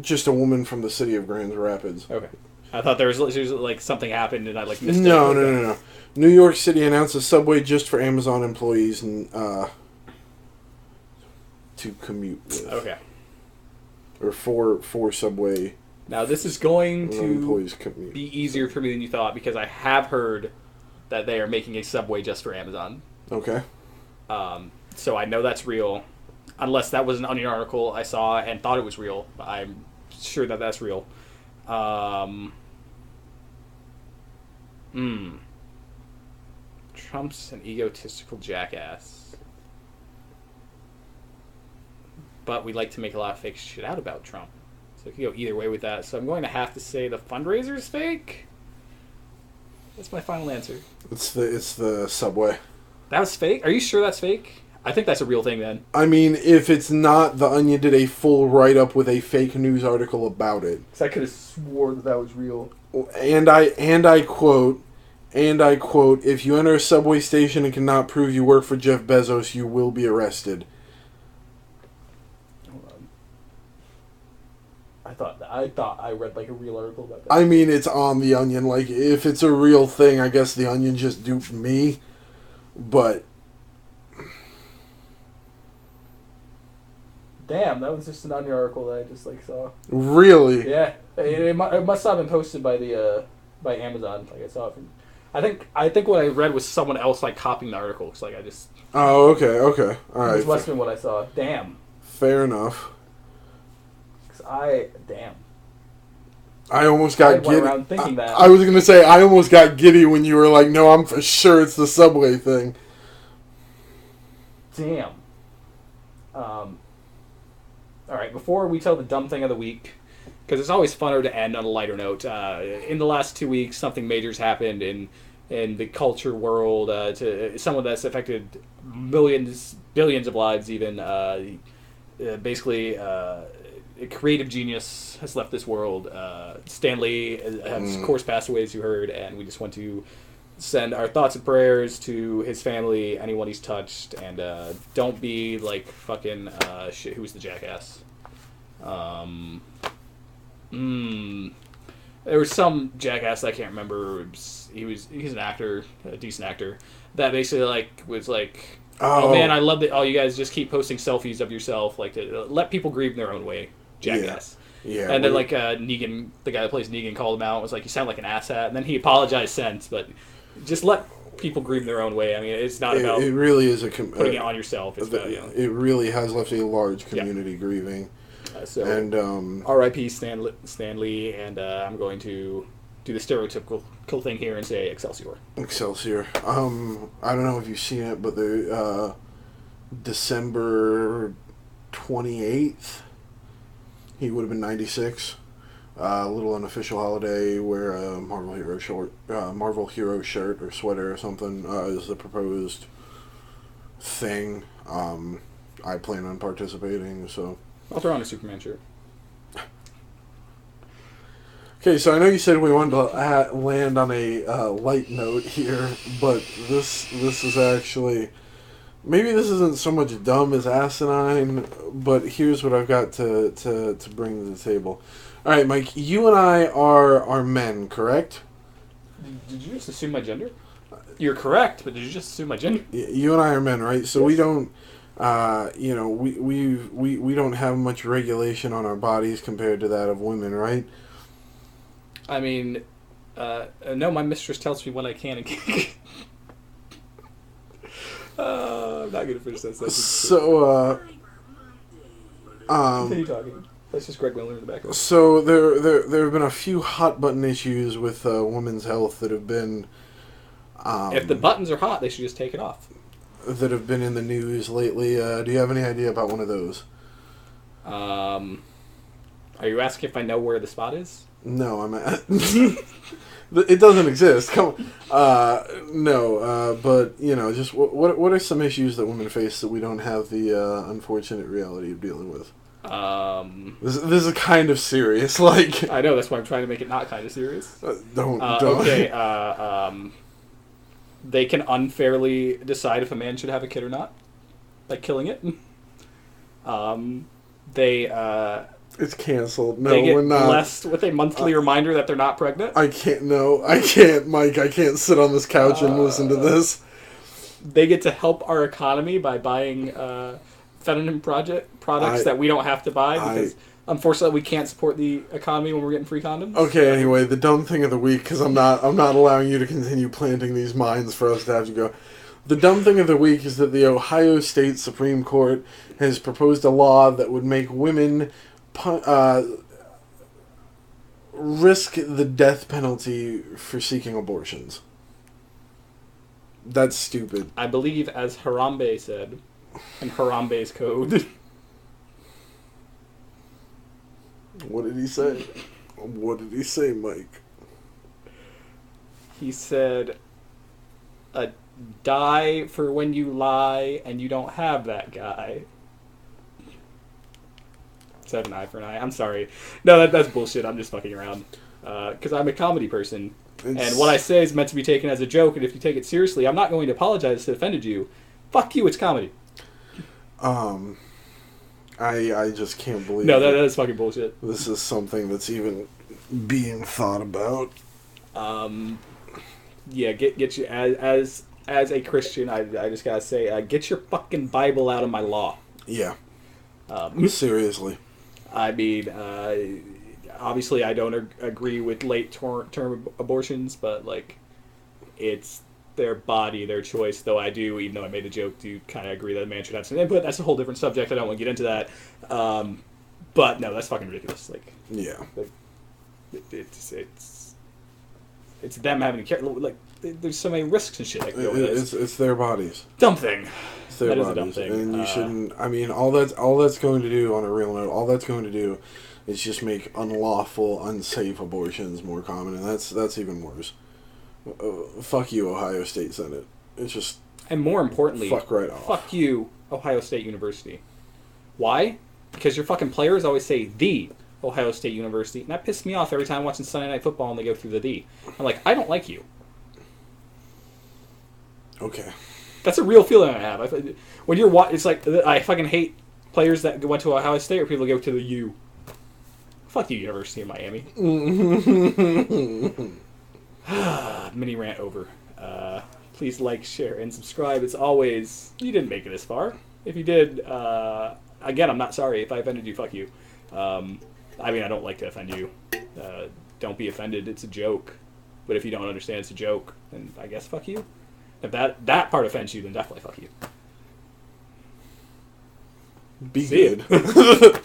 Just a woman from the city of Grand Rapids. Okay. I thought there was like something happened and I like missed it. No. New York City announced a subway just for Amazon employees and to commute with. Okay. Or for subway. Now this is going to employees commute. be easier for me than you thought because I have heard that they are making a subway just for Amazon. Okay. So I know that's real. Unless that was an Onion article I saw and thought it was real. I'm sure that that's real. Trump's an egotistical jackass. But we like to make a lot of fake shit out about Trump. So it could go either way with that. So I'm going to have to say the fundraiser is fake. That's my final answer. It's the subway. That was fake? Are you sure that's fake? I think that's a real thing then. I mean, if it's not, The Onion did a full write-up with a fake news article about it. Because I could have sworn that was real. and I quote, if you enter a subway station and cannot prove you work for Jeff Bezos, you will be arrested. Hold on. I thought I read like a real article about that. I mean, it's on The Onion. Like, if it's a real thing, I guess The Onion just duped me. But damn, that was just an Onion article that I just like saw. Really? Yeah, it must have been posted by the by Amazon. Like I saw it from. I think what I read was someone else like copying the article. Cause like I just. Oh, okay, all right. This must have been what I saw. Damn. Fair enough. Damn. I almost got giddy. Around thinking that. I was gonna say I almost got giddy when you were like, "No, I'm for sure it's the subway thing." Damn. All right. Before we tell the dumb thing of the week, because it's always funner to end on a lighter note. In the last 2 weeks, something major's happened in the culture world. To someone that's affected billions of lives. Even basically. A creative genius has left this world. Stan Lee has, of course, passed away, as you heard, and we just want to send our thoughts and prayers to his family, anyone he's touched, and don't be like fucking shit. Who's the jackass? There was some jackass I can't remember. He's an actor, a decent actor, that basically like was like. Oh man, I love that! Oh, you guys just keep posting selfies of yourself, like to let people grieve in their own way. Jackass. Yeah. And then like Negan, the guy that plays Negan, called him out. Was like, "You sound like an asshat." And then he apologized since, but just let people grieve in their own way. I mean, it's not about. It really is putting it on yourself. It's about, It really has left a large community grieving. And R.I.P. Stan Lee, and I'm going to do the stereotypical thing here and say Excelsior. Excelsior. I don't know if you've seen it, but the December 28th, he would have been 96. A little unofficial holiday, wear a Marvel Hero shirt or sweater or something is the proposed thing. I plan on participating, so. I'll throw on a Superman shirt. Okay, so I know you said we wanted to land on a light note here, but this is actually... Maybe this isn't so much dumb as asinine, but here's what I've got to bring to the table. All right, Mike, you and I are men, correct? Did you just assume my gender? You're correct, but did you just assume my gender? You and I are men, right? So yes. We don't, we don't have much regulation on our bodies compared to that of women, right? I mean, no, my mistress tells me when I can and can't. I'm not going to finish that sentence. So, continue talking. That's just Greg Miller in the background. So there have been a few hot button issues with women's health that have been... if the buttons are hot, they should just take it off. That have been in the news lately. Do you have any idea about one of those? Are you asking if I know where the spot is? No, I'm at... It doesn't exist. Come on. No, but, just what are some issues that women face that we don't have the unfortunate reality of dealing with? This is kind of serious. Like, I know, that's why I'm trying to make it not kind of serious. Don't. Okay, they can unfairly decide if a man should have a kid or not, by killing it. It's canceled. No, they get we're not. Blessed with a monthly reminder that they're not pregnant. I can't, Mike. I can't sit on this couch and listen to this. They get to help our economy by buying feminine products that we don't have to buy because, unfortunately, we can't support the economy when we're getting free condoms. Okay, anyway, the dumb thing of the week, because I'm not allowing you to continue planting these mines for us to have to go. The dumb thing of the week is that the Ohio State Supreme Court has proposed a law that would make women risk the death penalty for seeking abortions. That's stupid. I believe, as Harambe said, in Harambe's code. What did he say? What did he say, Mike? He said, die for when you lie and you don't have that guy. Said an eye for an eye. I'm sorry. No, that's bullshit. I'm just fucking around. because I'm a comedy person. It's... And what I say is meant to be taken as a joke, and if you take it seriously, I'm not going to apologize if it offended you. Fuck you, it's comedy. I just can't believe No, that is fucking bullshit. this is something that's even being thought about. Yeah, get you as a Christian, I just gotta say, get your fucking Bible out of my law. Yeah. Seriously. I mean, obviously I don't agree with late term abortions, but like, it's their body, their choice. Though I do, even though I made the joke, do kind of agree that a man should have some input. That's a whole different subject. I don't want to get into that. But no, that's fucking ridiculous. Like, yeah, like, it's them having to care. Like, there's so many risks and shit that go with this. It's their bodies. Dumb thing. It's their that bodies. Is a dumb thing. And you shouldn't. I mean, all that's going to do, on a real note, all that's going to do is just make unlawful, unsafe abortions more common, and that's even worse. Fuck you, Ohio State Senate. It's just... And more importantly... Fuck right off. Fuck you, Ohio State University. Why? Because your fucking players always say, the Ohio State University. And that pisses me off every time I'm watching Sunday Night Football and they go through the the. I'm like, I don't like you. Okay. That's a real feeling I have. When you're... It's like, I fucking hate players that went to Ohio State or people go to the U. Fuck you, University of Miami. Mini rant over. Please like, share, and subscribe. As always, you didn't make it this far. If you did, again, I'm not sorry. If I offended you, fuck you. I mean, I don't like to offend you. Don't be offended. It's a joke. But if you don't understand it's a joke, then I guess fuck you. If that part offends you, then definitely fuck you. Be See good.